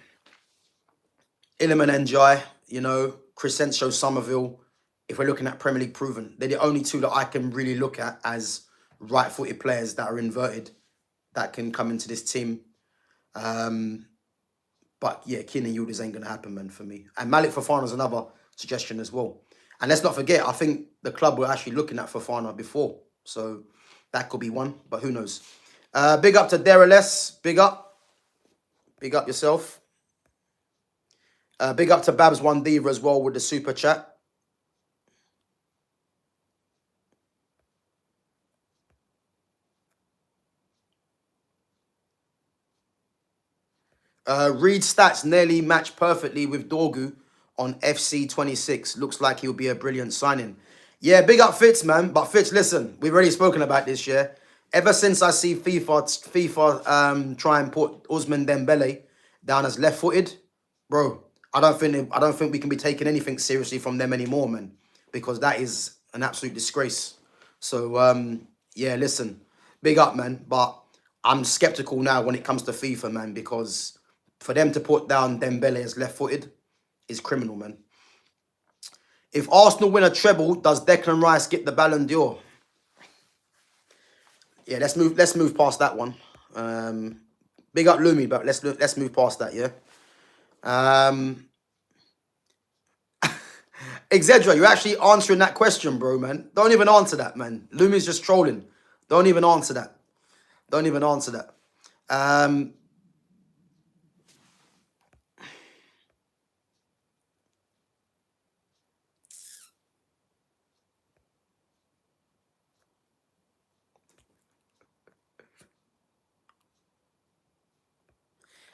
Iliman Ndiaye, you know, Crescencio Somerville, if we're looking at Premier League proven, they're the only two that I can really look at as right-footed players that are inverted that can come into this team. But yeah, Kenan Yildiz ain't going to happen, man, for me. And Malik Fofana is another suggestion as well. And let's not forget, I think the club were actually looking at Fofana before. So that could be one, but who knows. Big up to Dereles. Big up. Big up yourself. Big up to Babs One Diva as well with the super chat. Read stats nearly match perfectly with Dorgu on FC26. Looks like he'll be a brilliant signing. Yeah, big up Fitz, man. But Fitz, listen, we've already spoken about this, yeah. Ever since I see FIFA try and put Ousmane Dembele down as left-footed, bro, I don't think we can be taking anything seriously from them anymore, man. Because that is an absolute disgrace. So yeah, listen, big up, man. But I'm skeptical now when it comes to FIFA, man, because for them to put down Dembele as left-footed is criminal, man. If Arsenal win a treble, does Declan Rice get the Ballon d'Or? Yeah, let's move past that one. Big up Lumi, but let's move past that, yeah. Exedra, you're actually answering that question, bro, man. Don't even answer that, man. Lumi's just trolling. Don't even answer that. Don't even answer that.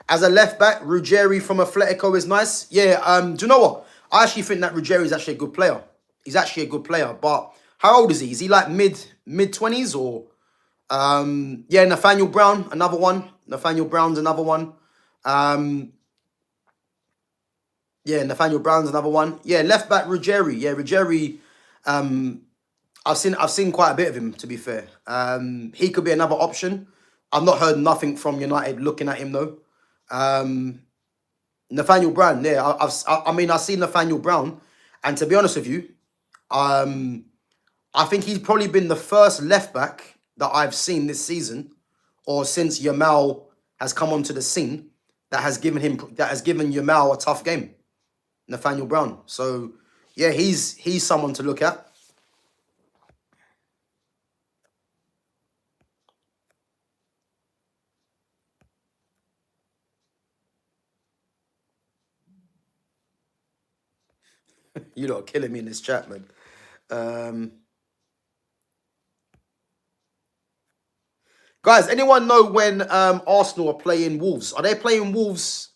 As a left back, Ruggieri from Atletico is nice. Yeah, do you know what? I actually think that Ruggieri is actually a good player. He's actually a good player. But how old is he? Is he like mid-20s or... yeah, Nathaniel Brown, another one. Nathaniel Brown's another one. Yeah, Nathaniel Brown's another one. Yeah, left back Ruggieri. Yeah, Ruggieri. I've seen quite a bit of him, to be fair. He could be another option. I've not heard nothing from United looking at him though. Nathaniel Brown. Yeah, I've seen Nathaniel Brown, and to be honest with you, I think he's probably been the first left back that I've seen this season, or since Yamal has come onto the scene, that has given Yamal a tough game. Nathaniel Brown. So yeah, he's someone to look at. You lot are killing me in this chat, man. Guys, anyone know when Arsenal are playing Wolves? Are they playing Wolves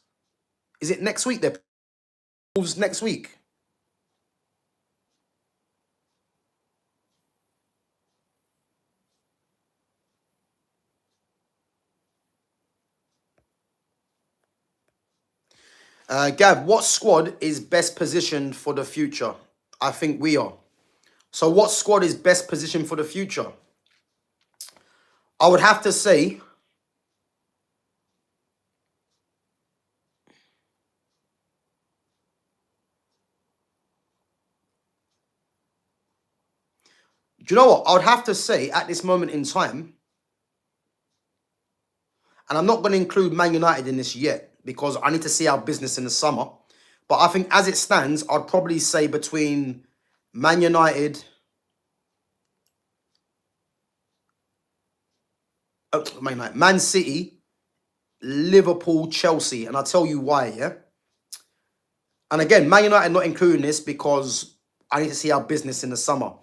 Is it next week? They're Wolves next week. Gav, what squad is best positioned for the future? I think we are. So what squad is best positioned for the future? I would have to say, do you know what? I would have to say at this moment in time, and I'm not going to include Man United in this yet because I need to see our business in the summer. But I think as it stands, I'd probably say between Man United, Man City, Liverpool, Chelsea. And I'll tell you why, yeah? And again, Man United not including this because I need to see our business in the summer.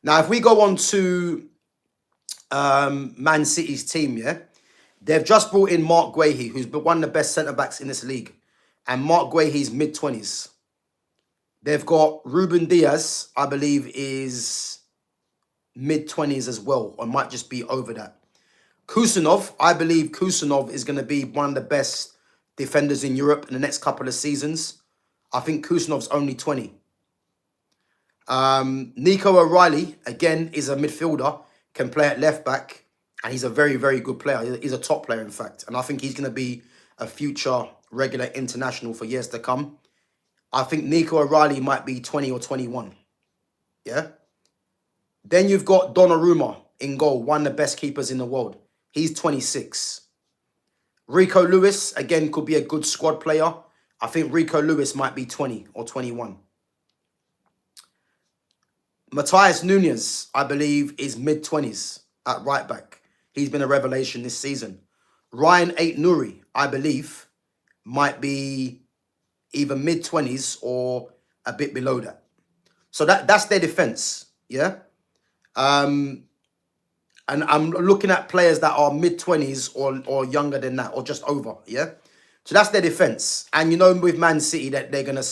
Now, if we go on to Man City's team, yeah? They've just brought in Mark Guehi, who's one of the best centre-backs in this league. And Mark Guehi's mid-20s. They've got Ruben Diaz, I believe, is mid-20s as well, or might just be over that. Kusanov, I believe Kusanov is going to be one of the best defenders in Europe in the next couple of seasons. I think Kusanov's only 20. Nico O'Reilly, again, is a midfielder, can play at left-back, and he's a very, very good player. He's a top player, in fact. And I think he's going to be a future regular international for years to come. I think Nico O'Reilly might be 20 or 21. Yeah? Then you've got Donnarumma in goal, one of the best keepers in the world. He's 26. Rico Lewis, again, could be a good squad player. I think Rico Lewis might be 20 or 21. Matthias Nunez, I believe, is mid-20s at right back. He's been a revelation this season. Ryan Ait-Nouri, I believe, might be either mid-20s or a bit below that. So that's their defense, yeah? And I'm looking at players that are mid-20s or younger than that, or just over, yeah? So that's their defense. And you know with Man City that they're gonna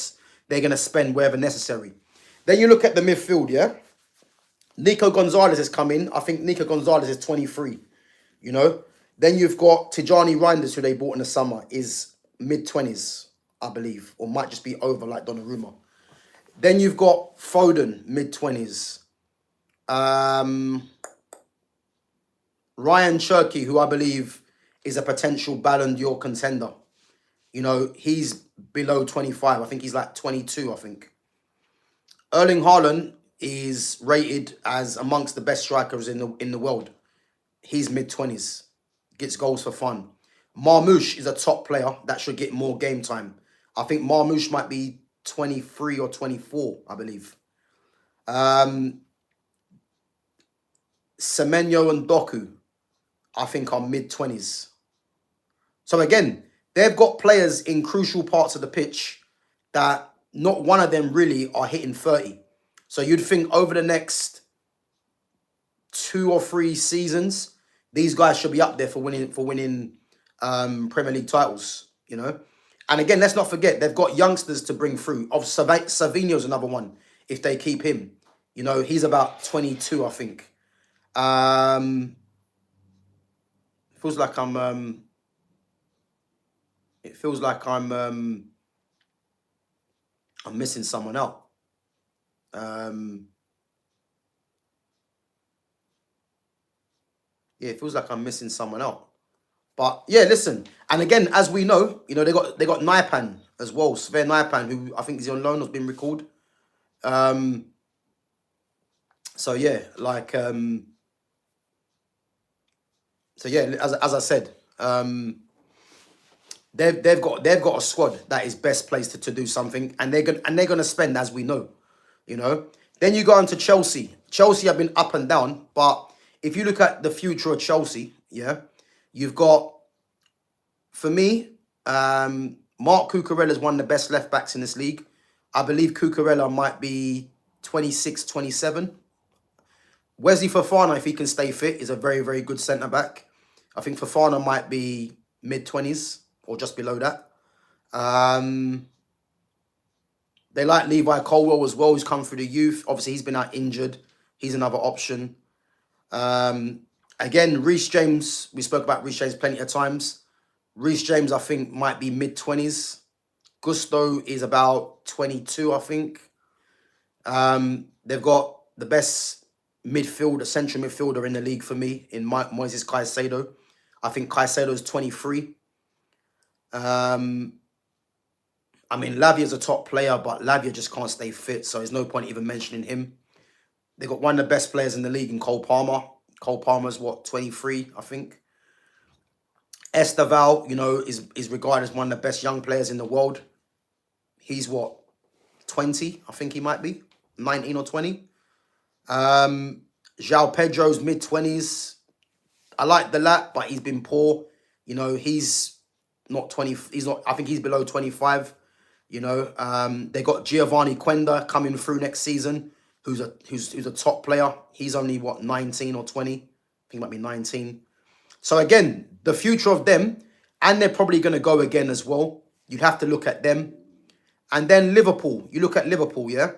spend wherever necessary. Then you look at the midfield, yeah? Nico Gonzalez has come in. I think Nico Gonzalez is 23, you know? Then you've got Tijani Reinders, who they bought in the summer, is mid-20s, I believe, or might just be over like Donnarumma. Then you've got Foden, mid-20s. Ryan Cherki, who I believe is a potential Ballon d'Or contender. You know, he's below 25. I think he's like 22, I think. Erling Haaland is rated as amongst the best strikers in the world. He's mid-20s. Gets goals for fun. Marmoush is a top player that should get more game time. I think Marmoush might be 23 or 24, I believe. Semenyo and Doku, I think, are mid-20s. So again, they've got players in crucial parts of the pitch that not one of them really are hitting 30. So you'd think over the next 2 or 3 seasons, these guys should be up there for winning Premier League titles, you know. And again, let's not forget, they've got youngsters to bring through. Savinho's another one, if they keep him. You know, he's about 22, I think. Feels like I'm missing someone out. Yeah, it feels like I'm missing someone out. But yeah, listen. And again, as we know, you know, they got Naipan as well. Sven Naipan, who I think is on loan, has been recalled. So yeah, like so yeah, as I said, they've got a squad that is best placed to do something, and they're gonna spend, as we know, you know. Then you go on to Chelsea. Chelsea have been up and down, but if you look at the future of Chelsea, yeah, you've got, for me, Mark Cucurella is one of the best left backs in this league. I believe Cucurella might be 26, 27. Wesley Fofana, if he can stay fit, is a very, very good centre back. I think Fofana might be mid-20s or just below that. Um, they like Levi Colwell as well, who's come through the youth. Obviously, he's been out injured. He's another option. Again, Reece James, we spoke about Reece James plenty of times. Reece James, I think, might be mid-20s. Gusto is about 22, I think. They've got the best midfielder, central midfielder in the league for me in Moises Caicedo. I think Caicedo's 23. I mean, Lavia's a top player, but Lavia just can't stay fit, so there's no point even mentioning him. They've got one of the best players in the league in Cole Palmer. Cole Palmer's, what, 23, I think. Esteval, you know, is regarded as one of the best young players in the world. He's, what, 20, I think he might be. 19 or 20. João Pedro's mid-20s. I like the lad, but he's been poor. You know, he's not 20. He's not. I think he's below 25. You know, they got Giovanni Quenda coming through next season, who's a top player. He's only what, 19 or 20. I think he might be 19. So again, the future of them, and they're probably going to go again as well. You'd have to look at them, and then Liverpool. You look at Liverpool, yeah.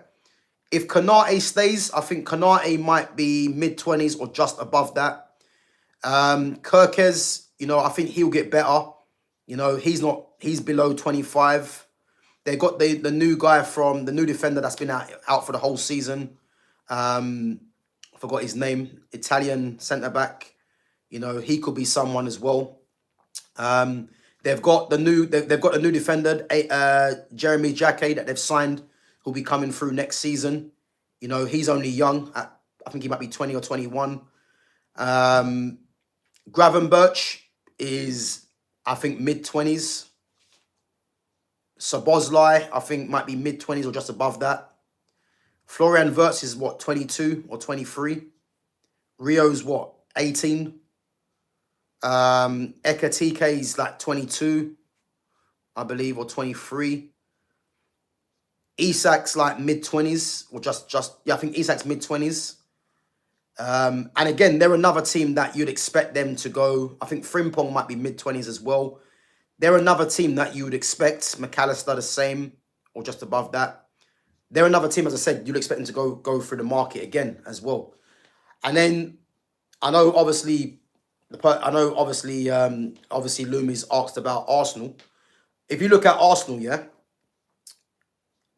If Konate stays, I think Konate might be mid-20s or just above that. Kirkes, you know, I think he'll get better. You know, he's below 25. They got the new guy from the new defender that's been out for the whole season. I forgot his name. Italian centre back. You know, he could be someone as well. They've got the new defender, Jeremy Jacquet, that they've signed, who'll be coming through next season. You know, he's only young. I think he might be 20 or 21. Gravenberch is, I think, mid-20s. Szoboszlai, I think, might be mid-20s or just above that. Florian Wirtz is, what, 22 or 23? Rio's, what, 18? Ekatike is like 22, I believe, or 23. Isak's like mid-20s, or yeah, I think Isak's mid-20s. And again, they're another team that you'd expect them to go. I think Frimpong might be mid-20s as well. They're another team that you would expect. McAllister the same, or just above that. They're another team, as I said, you'd expect them to go through the market again as well. And then I know obviously Lumi's asked about Arsenal. If you look at Arsenal, yeah,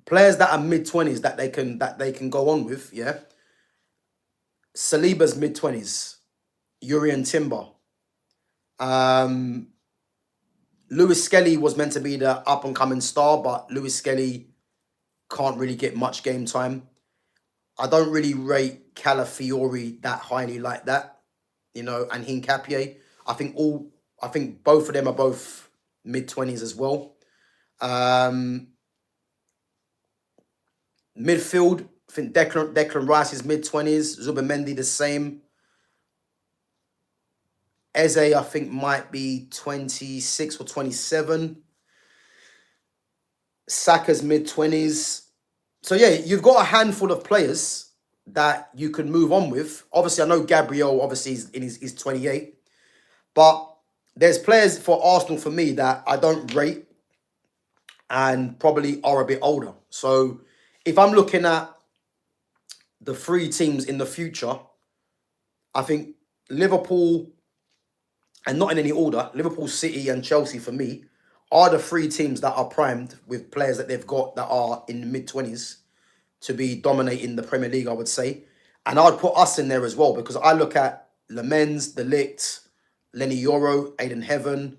players that are mid-20s that they can go on with, yeah. Saliba's mid-20s. Urian Timber. Lewis Skelly was meant to be the up-and-coming star, but Lewis Skelly can't really get much game time. I don't really rate Calafiori that highly like that, you know, and Hincapié. I think both of them are both mid-20s as well. Midfield, I think Declan Rice is mid-20s. Zubimendi the same. Eze, I think, might be 26 or 27. Saka's mid-20s. So, yeah, you've got a handful of players that you can move on with. Obviously, I know Gabriel, obviously, is 28. But there's players for Arsenal, for me, that I don't rate and probably are a bit older. So, if I'm looking at the three teams in the future, I think Liverpool, and not in any order, Liverpool, City and Chelsea for me are the three teams that are primed with players that they've got that are in the mid-20s to be dominating the Premier League, I would say. And I'd put us in there as well, because I look at Lemens, De Ligt, Lenny Yoro, Aiden Heaven,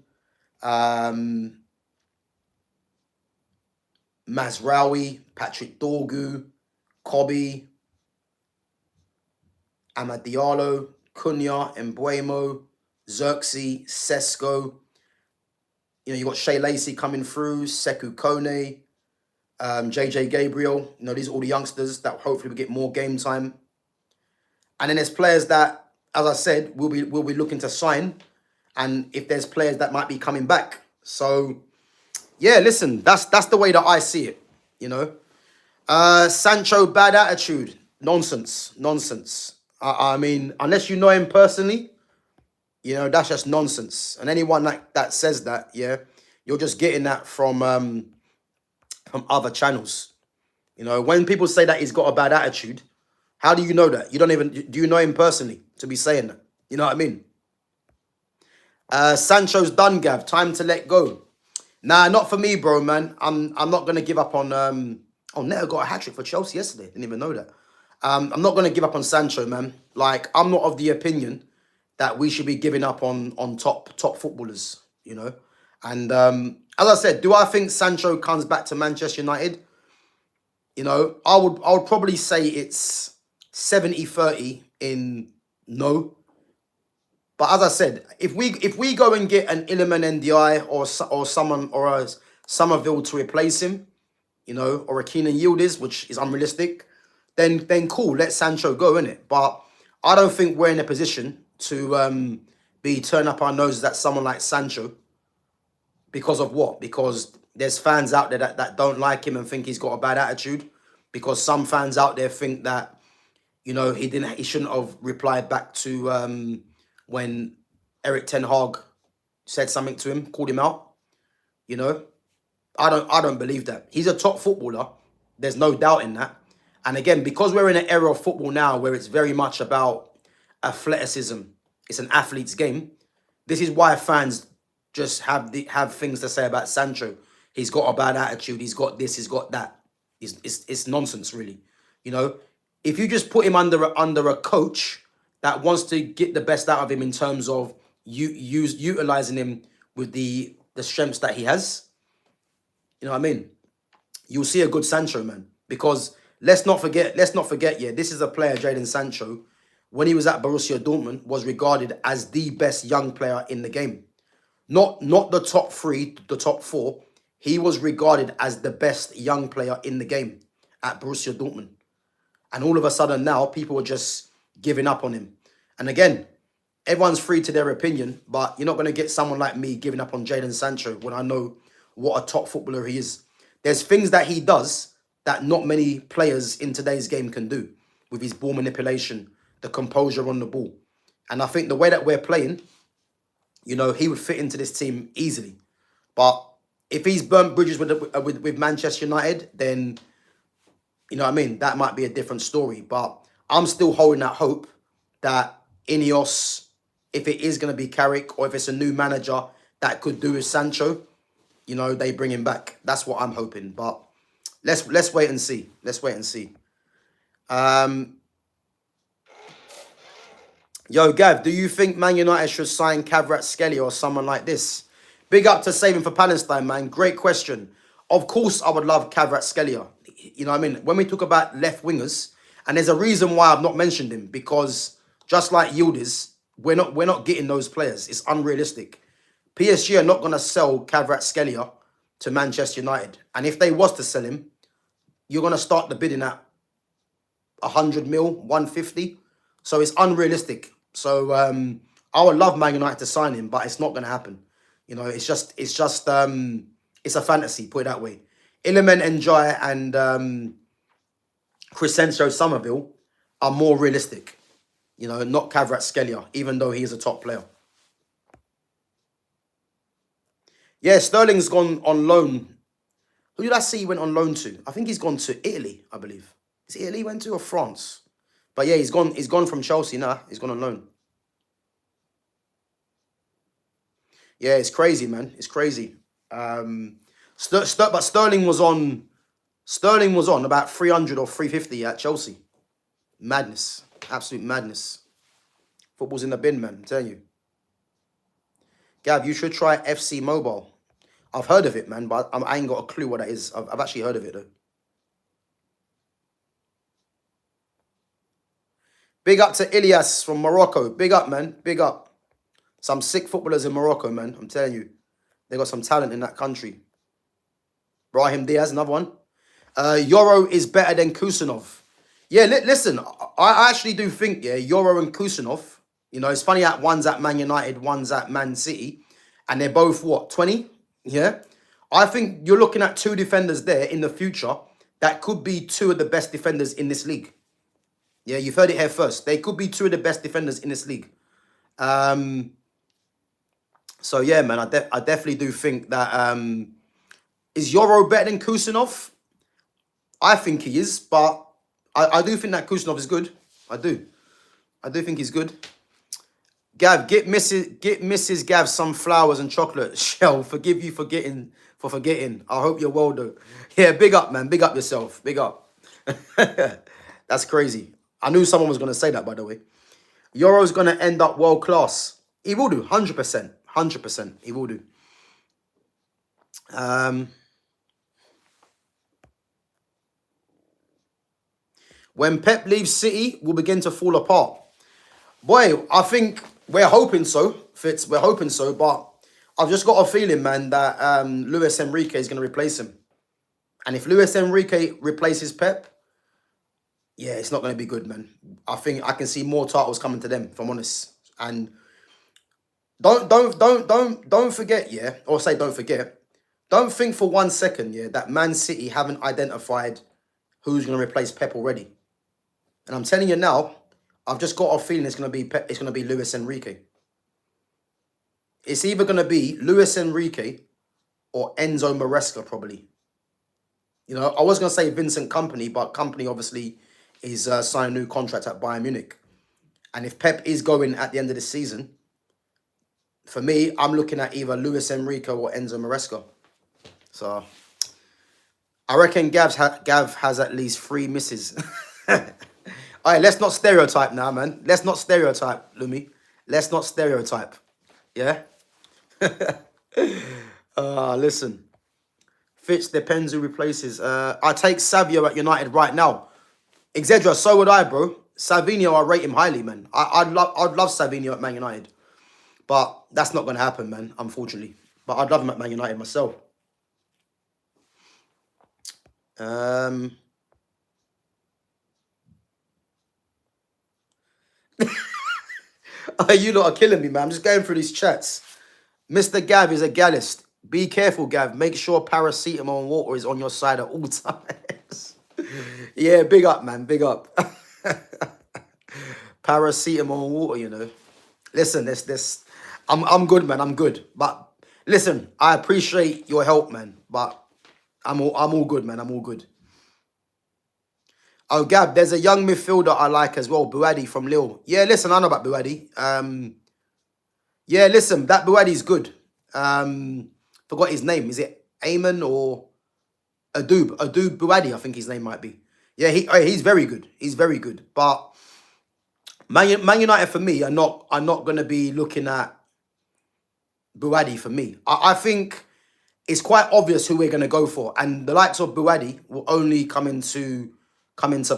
Mazraoui, Patrick Dorgu, Kobe, Amad Diallo, Cunha, Mbuemo, Xerxes, Sesko. You know, you got Shea Lacey coming through, Sekou Kone, JJ Gabriel. You know, these are all the youngsters that hopefully will get more game time. And then there's players that, as I said, we'll be looking to sign. And if there's players that might be coming back. So, yeah, listen, that's the way that I see it, you know. Sancho, bad attitude. Nonsense. I mean, unless you know him personally, you know, that's just nonsense. And anyone that says that, yeah, You're just getting that from other channels. You know, when people say that he's got a bad attitude, how do you know that? You don't even, do you know him personally to be saying that? You know what I mean? Sancho's done, Gav. Time to let go. Nah, not for me, bro, man. I'm not gonna give up on oh, Neto got a hat-trick for Chelsea yesterday. Didn't even know that. I'm not gonna give up on Sancho, man. Like, I'm not of the opinion that we should be giving up on top footballers, you know. And as I said, do I think Sancho comes back to Manchester United? You know, I would probably say it's 70-30 in no. But as I said, if we go and get an Iliman NDI or someone or a Somerville to replace him, you know, or a Kenan Yildiz, which is unrealistic, then cool, let Sancho go, innit? But I don't think we're in a position to be turning up our noses at someone like Sancho. Because of what? Because there's fans out there that don't like him and think he's got a bad attitude. Because some fans out there think that, you know, he shouldn't have replied back to when Eric Ten Hag said something to him, called him out. You know, I don't believe that. He's a top footballer. There's no doubt in that. And again, because we're in an era of football now where it's very much about athleticism, it's an athlete's game. This is why fans just have things to say about Sancho. He's got a bad attitude. He's got this. He's got that. It's nonsense, really. You know, if you just put him under a coach that wants to get the best out of him in terms of utilizing him with the strengths that he has, you know what I mean? You'll see a good Sancho, man. Because let's not forget, yeah, this is a player, Jadon Sancho, when he was at Borussia Dortmund, was regarded as the best young player in the game. Not the top three, the top four. He was regarded as the best young player in the game at Borussia Dortmund. And all of a sudden now, people are just giving up on him. And again, everyone's free to their opinion, but you're not going to get someone like me giving up on Jadon Sancho when I know what a top footballer he is. There's things that he does that not many players in today's game can do with his ball manipulation, the composure on the ball. And I think the way that we're playing, you know, he would fit into this team easily. But if he's burnt bridges with Manchester United, then, you know what I mean, that might be a different story. But I'm still holding out hope that Ineos, if it is going to be Carrick or if it's a new manager that could do with Sancho, you know, they bring him back. That's what I'm hoping. But let's wait and see. Let's wait and see. Yo, Gav, do you think Man United should sign Kvaratskhelia or someone like this? Big up to Saving for Palestine, man. Great question. Of course, I would love Kvaratskhelia. You know what I mean? When we talk about left wingers, and there's a reason why I've not mentioned him, because just like Yildiz, we're not getting those players. It's unrealistic. PSG are not going to sell Kvaratskhelia to Manchester United. And if they was to sell him, you're going to start the bidding at 100 mil, 150. So it's unrealistic. So I would love Man United to sign him, but it's not going to happen. You know, it's a fantasy, put it that way. Iliman Ndiaye and Crescencio Somerville are more realistic. You know, not Kvaratskhelia, even though he is a top player. Yeah, Sterling's gone on loan. Who did I see he went on loan to? I think he's gone to Italy, I believe. Is it Italy he went to or France? But yeah, he's gone from Chelsea now. He's gone on loan. Yeah, it's crazy, man. It's crazy. But Sterling was on about 300 or 350 at Chelsea. Madness. Absolute madness. Football's in the bin, man. I'm telling you. Gav, you should try FC Mobile. I've heard of it, man, but I ain't got a clue what that is. I've actually heard of it, though. Big up to Ilias from Morocco. Big up, man. Big up. Some sick footballers in Morocco, man. I'm telling you. They got some talent in that country. Brahim Diaz, another one. Euro is better than Kusanov. Yeah, listen. I actually do think, yeah, Euro and Kusanov, you know, it's funny that one's at Man United, one's at Man City. And they're both, what, 20? Yeah. I think you're looking at two defenders there in the future that could be two of the best defenders in this league. Yeah, you've heard it here first. They could be two of the best defenders in this league. So yeah, man, I definitely do think that is Yoro better than Kusanov? I think he is, but I do think that Kusanov is good. I do. I do think he's good. Gav, get Mrs. Gav some flowers and chocolate. Shell, forgive you for forgetting. I hope you're well though. Yeah, big up, man. Big up yourself. Big up. That's crazy. I knew someone was gonna say that, by the way. Yoro's gonna end up world class. He will do, 100%. 100%. He will do. When Pep leaves City, we'll begin to fall apart. Boy, I think we're hoping so, Fitz. We're hoping so, but I've just got a feeling, man, that Luis Enrique is going to replace him. And if Luis Enrique replaces Pep, yeah, it's not going to be good, man. I think I can see more titles coming to them, if I'm honest. And don't forget, yeah, or say don't forget. Don't think for 1 second, yeah, that Man City haven't identified who's going to replace Pep already. And I'm telling you now, I've just got a feeling it's going to be it's going to be Luis Enrique. It's either going to be Luis Enrique or Enzo Maresca, probably. You know, I was going to say Vincent Kompany, but Kompany obviously is signing a new contract at Bayern Munich. And if Pep is going at the end of the season, for me, I'm looking at either Luis Enrique or Enzo Maresca. So I reckon Gav has at least 3 misses. All right, let's not stereotype now, man. Let's not stereotype, Lumi. Let's not stereotype. Yeah? Listen. Fitz depends who replaces. I take Savio at United right now. Exedra, so would I, bro. Savinho, I rate him highly, man. I'd love Savinho at Man United. But that's not going to happen, man, unfortunately. But I'd love him at Man United myself. You lot are killing me, man. I'm just going through these chats. Mr. Gav is a gallist. Be careful, Gav. Make sure paracetamol and water is on your side at all times. Yeah, big up, man. Big up. Paracetamol and water, you know. Listen, this. I'm good, man. I'm good. But listen, I appreciate your help, man. But I'm all good, man. I'm all good. Oh, Gab, there's a young midfielder I like as well, Bouaddi from Lille. Yeah, listen, I know about Bouaddi. Yeah, listen, that Bouaddi's good. Forgot his name. Is it Ayman or Adoub? Adoub Bouaddi, I think his name might be. Yeah, he's very good. He's very good. But Man United for me are not going to be looking at Bouaddi for me. I think it's quite obvious who we're going to go for, and the likes of Bouaddi will only come into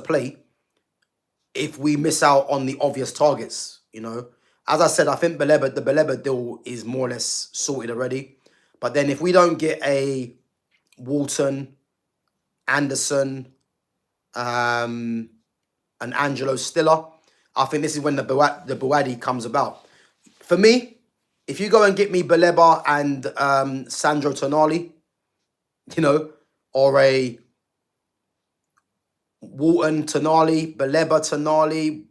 play if we miss out on the obvious targets. You know, as I said, I think the Baleba deal is more or less sorted already. But then if we don't get a Walton, Anderson, and Angelo Stiller, I think this is when the Bouaddi comes about. For me, if you go and get me Baleba and Sandro Tonali, you know, or a Walton Tonali, Baleba Tonali,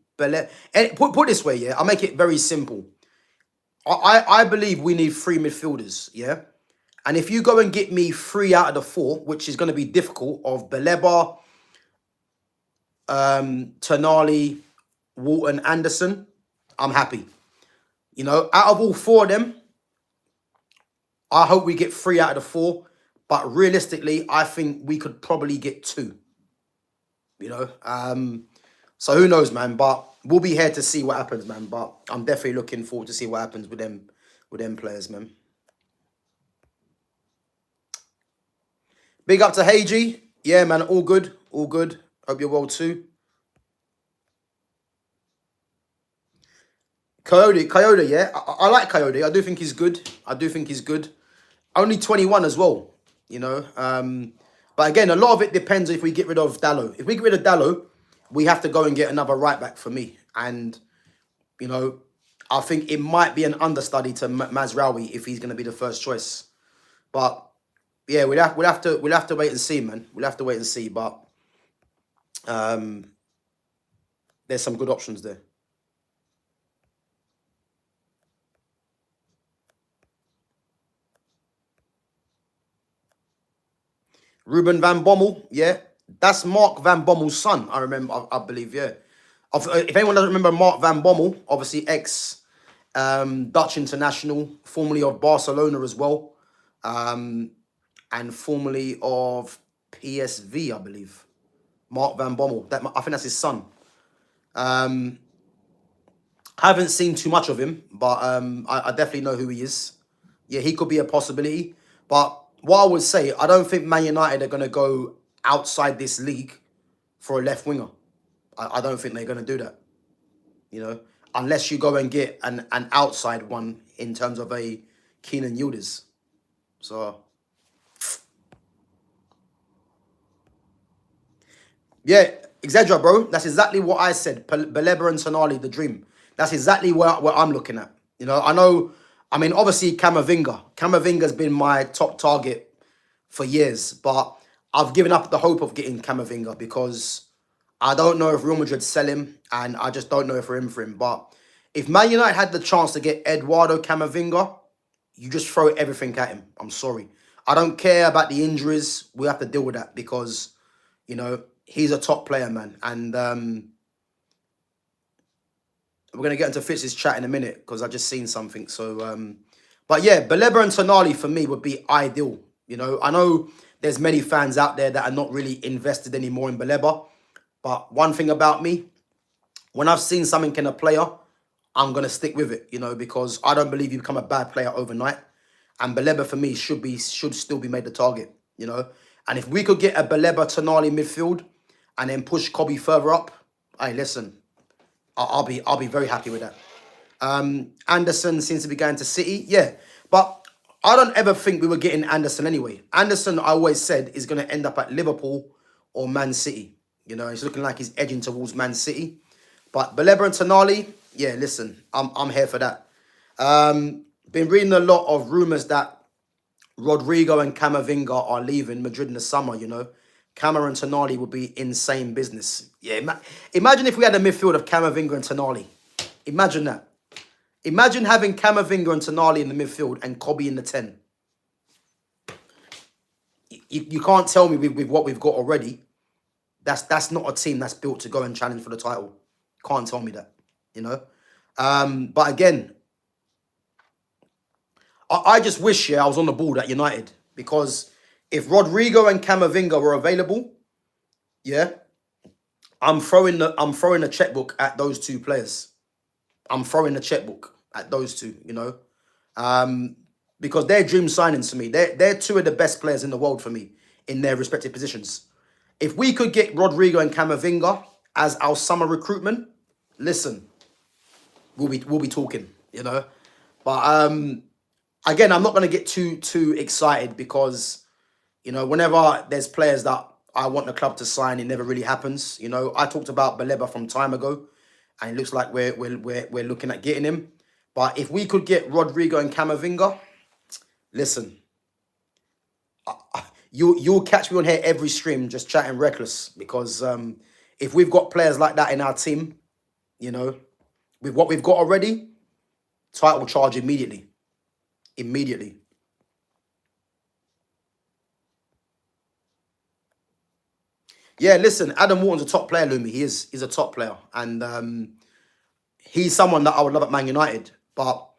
and put this way, yeah, I'll make it very simple. I believe we need 3 midfielders, yeah? And if you go and get me 3 out of the 4, which is going to be difficult, of Baleba, Tonali, Walton, Anderson, I'm happy. You know, out of all 4 of them, I hope we get 3 out of the 4. But realistically, I think we could probably get 2. You know, so who knows, man? But we'll be here to see what happens, man. But I'm definitely looking forward to see what happens with them players, man. Big up to Heiji. Yeah, man, all good. All good. Hope you're well too. Kayode, yeah. I like Kayode. I do think he's good. I do think he's good. Only 21 as well, you know. But again, a lot of it depends if we get rid of Dallo. If we get rid of Dallo, we have to go and get another right back for me. And, you know, I think it might be an understudy to Mazraoui if he's going to be the first choice. But yeah, we'll have to wait and see, man. We'll have to wait and see. But there's some good options there. Ruben Van Bommel, yeah. That's Mark Van Bommel's son, I remember, I believe, yeah. If anyone doesn't remember Mark Van Bommel, obviously ex Dutch international, formerly of Barcelona as well, and formerly of PSV, I believe. Mark Van Bommel, I think that's his son. Haven't seen too much of him, but I definitely know who he is. Yeah, he could be a possibility. But what I would say, I don't think Man United are going to go outside this league for a left winger. I don't think they're going to do that. You know, unless you go and get an outside one in terms of a Kenan Yildiz. So, yeah, Exedra, bro. That's exactly what I said. Baleba and Tonali, the dream. That's exactly what I'm looking at. You know, I mean, obviously Camavinga. Camavinga's been my top target for years, but I've given up the hope of getting Camavinga because I don't know if Real Madrid sell him, and I just don't know if we're in for him. But if Man United had the chance to get Eduardo Camavinga, you just throw everything at him. I'm sorry. I don't care about the injuries. We have to deal with that because, you know, he's a top player, man. And we're going to get into Fitz's chat in a minute because I just seen something. So, but yeah, Baleba and Tonali for me would be ideal. You know, I know there's many fans out there that are not really invested anymore in Baleba. But one thing about me, when I've seen something in a player, I'm going to stick with it, you know, because I don't believe you become a bad player overnight. And Baleba for me should still be made the target, you know. And if we could get a Baleba Tonali midfield and then push Kobe further up, hey, listen, I'll be very happy with that. Anderson seems to be going to City, yeah. But I don't ever think we were getting Anderson anyway. Anderson, I always said, is going to end up at Liverpool or Man City. You know, it's looking like he's edging towards Man City. But Baleba and Tonali, yeah, listen, I'm here for that. Been reading a lot of rumours that Rodrigo and Camavinga are leaving Madrid in the summer, you know. Cama and Tonali would be insane business. Yeah, imagine if we had a midfield of Camavinga and Tonali. Imagine that. Imagine having Camavinga and Tonali in the midfield and Kobe in the 10. You can't tell me with what we've got already. That's not a team that's built to go and challenge for the title. Can't tell me that, you know. But again, I just wish, yeah, I was on the board at United because if Rodrigo and Camavinga were available, yeah, I'm throwing a checkbook at those two players. I'm throwing a checkbook at those two, you know, because they're dream signings for me. They're two of the best players in the world for me in their respective positions. If we could get Rodrigo and Camavinga as our summer recruitment, listen, we'll be talking, you know. But again, I'm not going to get too excited because, you know, whenever there's players that I want the club to sign, it never really happens. You know, I talked about Baleba from time ago, and it looks like we're looking at getting him. But if we could get Rodrigo and Camavinga, listen, you'll catch me on here every stream just chatting reckless because if we've got players like that in our team, you know, with what we've got already, title charge immediately. Immediately. Yeah, listen, Adam Wharton's a top player, Lumi. He's a top player. And he's someone that I would love at Man United. But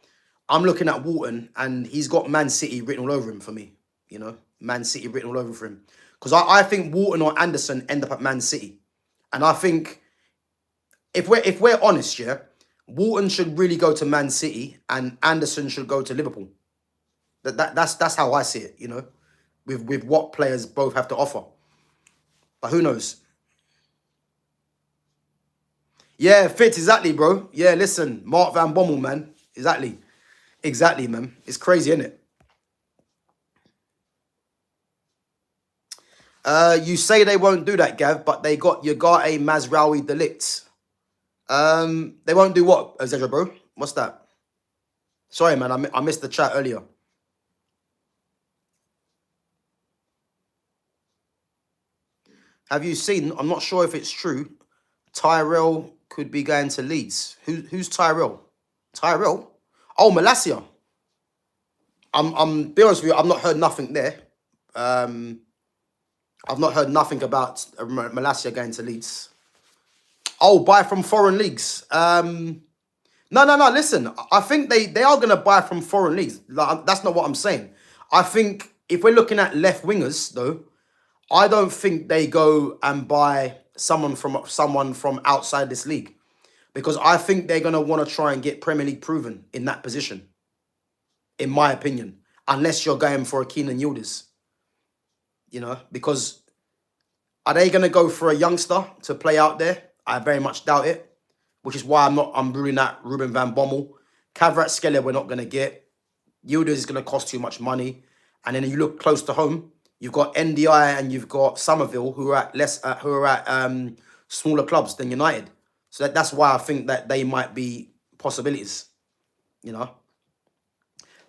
I'm looking at Wharton and he's got Man City written all over him for me. You know, Man City written all over for him. Because I think Wharton or Anderson end up at Man City. And I think if we're honest, yeah, Wharton should really go to Man City and Anderson should go to Liverpool. That's how I see it, you know, with what players both have to offer. But who knows? Yeah, Fitz, exactly, bro. Yeah, listen, Mark Van Bommel, man. Exactly. Exactly, man. It's crazy, isn't it? You say they won't do that, Gav, but they got Ugarte, Mazraoui, Delict. They won't do what, Zedra, bro? What's that? Sorry, man, I missed the chat earlier. Have you seen, I'm not sure if it's true, Tyrell could be going to Leeds. Who's Tyrell? Tyrell? Oh, Malacia. I'm be honest with you, I've not heard nothing there. I've not heard nothing about Malacia going to Leeds. Oh, buy from foreign leagues. No. Listen, I think they are going to buy from foreign leagues. Like, that's not what I'm saying. I think if we're looking at left wingers, though, I don't think they go and buy someone from outside this league, because I think they're going to want to try and get Premier League proven in that position, in my opinion, unless you're going for a Kenan Yildiz, because are they going to go for a youngster to play out there? I very much doubt it, which is why I'm ruling out Ruben van Bommel. Kvaratskhelia we're not going to get. Yildiz is going to cost too much money. And then you look close to home, you've got NDI and you've got Somerville, who are at smaller clubs than United. So that's why I think that they might be possibilities,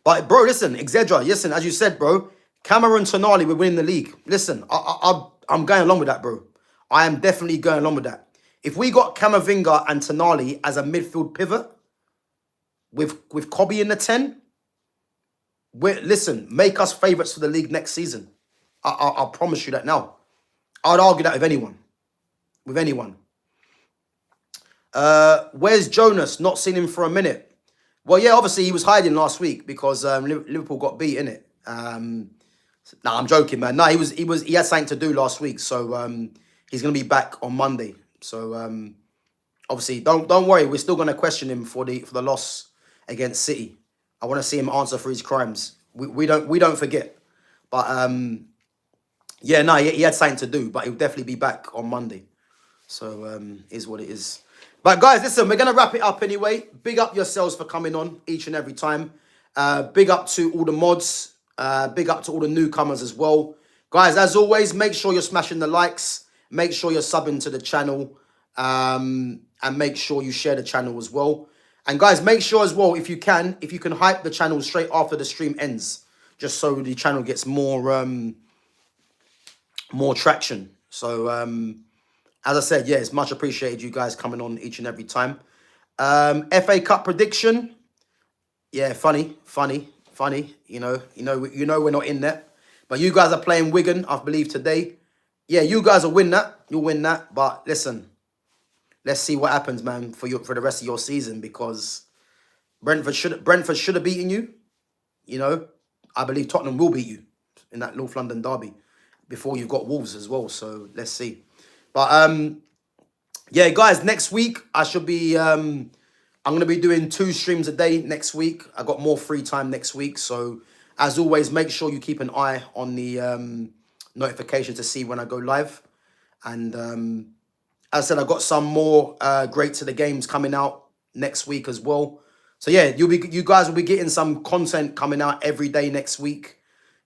But bro, listen, Exedra, listen, as you said, bro, Cameron Tonali will win the league. Listen, I'm going along with that, bro. I am definitely going along with that. If we got Camavinga and Tonali as a midfield pivot with Kobe in the 10, listen, make us favourites for the league next season. I'll promise you that now. I'd argue that with anyone. With anyone. Where's Jonas? Not seen him for a minute. Well, yeah, obviously he was hiding last week because Liverpool got beat, innit? Nah, I'm joking, man. Nah, he had something to do last week, so he's gonna be back on Monday. So obviously, don't worry. We're still gonna question him for the loss against City. I want to see him answer for his crimes. We don't forget. But yeah, no, he had something to do, but he'll definitely be back on Monday. So is what it is. But guys, listen, we're gonna wrap it up anyway. Big up yourselves for coming on each and every time. Big up to all the mods. Big up to all the newcomers as well. Guys, as always, make sure you're smashing the likes. Make sure you're subbing to the channel. And make sure you share the channel as well. And guys, make sure as well, if you can hype the channel straight after the stream ends, just so the channel gets more traction. So as I said, yeah, it's much appreciated you guys coming on each and every time. FA Cup prediction. Yeah, funny. You know, we're not in there. But you guys are playing Wigan, I believe, today. Yeah, you guys will win that. You'll win that. But listen, let's see what happens, man, for the rest of your season, because Brentford should have beaten you. I believe Tottenham will beat you in that North London derby before you've got Wolves as well. So let's see. But yeah, guys, next week I should be I'm gonna be doing 2 streams a day next week. I got more free time next week. So as always, make sure you keep an eye on the notification to see when I go live. And as I said, I've got some more Great to the Games coming out next week as well. So yeah, you guys will be getting some content coming out every day next week.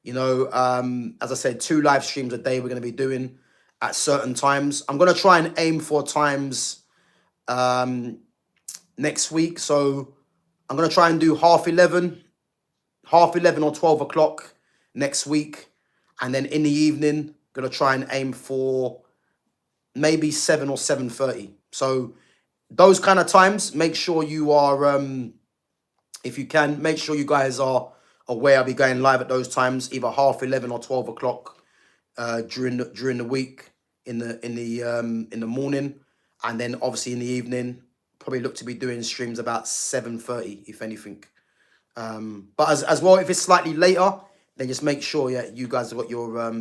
As I said, 2 live streams a day we're going to be doing at certain times. I'm going to try and aim for times next week. So I'm going to try and do 11:30 or 12 o'clock next week. And then in the evening, going to try and aim for maybe 7 or 7:30. So those kind of times, make sure you are, if you can, make sure you guys are aware I'll be going live at those times, either 11:30 or 12 o'clock during the week in the morning, and then obviously in the evening, probably look to be doing streams about 7:30, if anything. But as well, if it's slightly later, then just make sure you guys have got your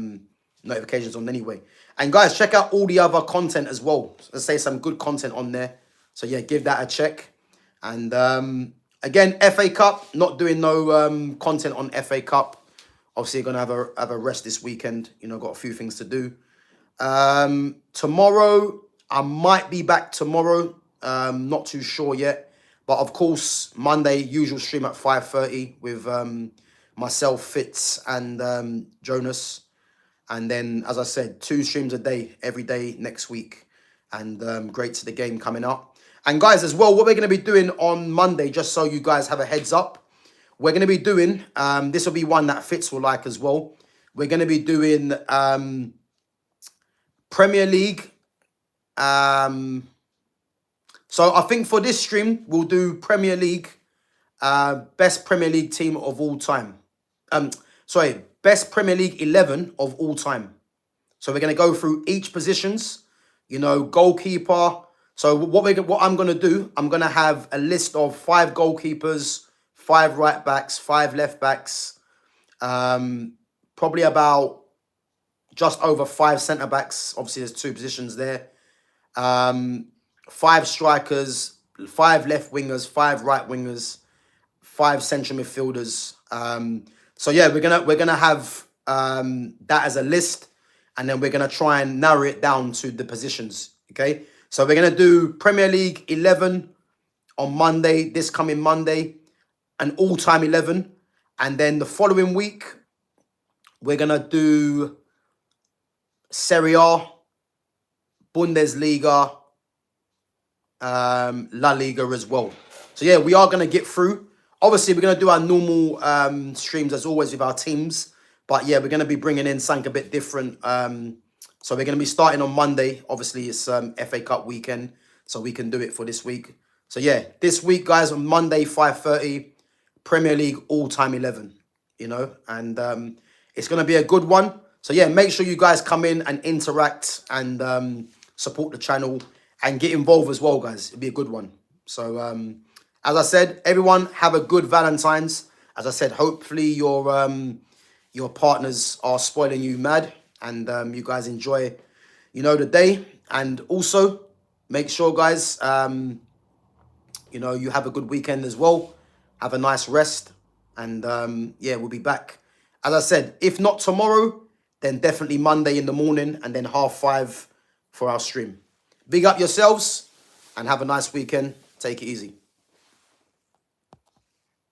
notifications on anyway. And guys, check out all the other content as well. Let's say some good content on there. So yeah, give that a check. And again, FA Cup, not doing no content on FA Cup. Obviously, gonna have a rest this weekend. Got a few things to do. Tomorrow, I might be back tomorrow. Not too sure yet. But of course, Monday, usual stream at 5:30 with myself, Fitz, and Jonas. And then, as I said, 2 streams a day, every day next week. And Great to the Game coming up. And guys, as well, what we're going to be doing on Monday, just so you guys have a heads up, we're going to be doing, this will be one that Fitz will like as well. We're going to be doing Premier League. So I think for this stream, we'll do Premier League, best Premier League team of all time. Best Premier League 11 of all time. So we're going to go through each positions, you know, goalkeeper. So what I'm going to do, I'm going to have a list of 5 goalkeepers, 5 right backs, 5 left backs, probably about just over 5 centre backs. Obviously, there's 2 positions there. 5 strikers, 5 left wingers, 5 right wingers, 5 central midfielders. So yeah, we're gonna have that as a list, and then we're gonna try and narrow it down to the positions. Okay, so we're gonna do Premier League 11 on Monday, this coming Monday, an all-time 11, and then the following week we're gonna do Serie A, Bundesliga, La Liga as well. So yeah, we are going to get through. Obviously, we're going to do our normal streams as always with our teams. But yeah, we're going to be bringing in something a bit different. So we're going to be starting on Monday. Obviously, it's FA Cup weekend, so we can do it for this week. So yeah, this week, guys, on Monday, 5:30, Premier League all-time 11, you know. And it's going to be a good one. So yeah, make sure you guys come in and interact and support the channel and get involved as well, guys. It'll be a good one. So as I said, everyone have a good Valentine's. As I said, hopefully your partners are spoiling you mad and you guys enjoy, you know, the day. And also make sure, guys, you know, you have a good weekend as well. Have a nice rest. And yeah, we'll be back. As I said, if not tomorrow, then definitely Monday in the morning and then 5:30 for our stream. Big up yourselves and have a nice weekend. Take it easy.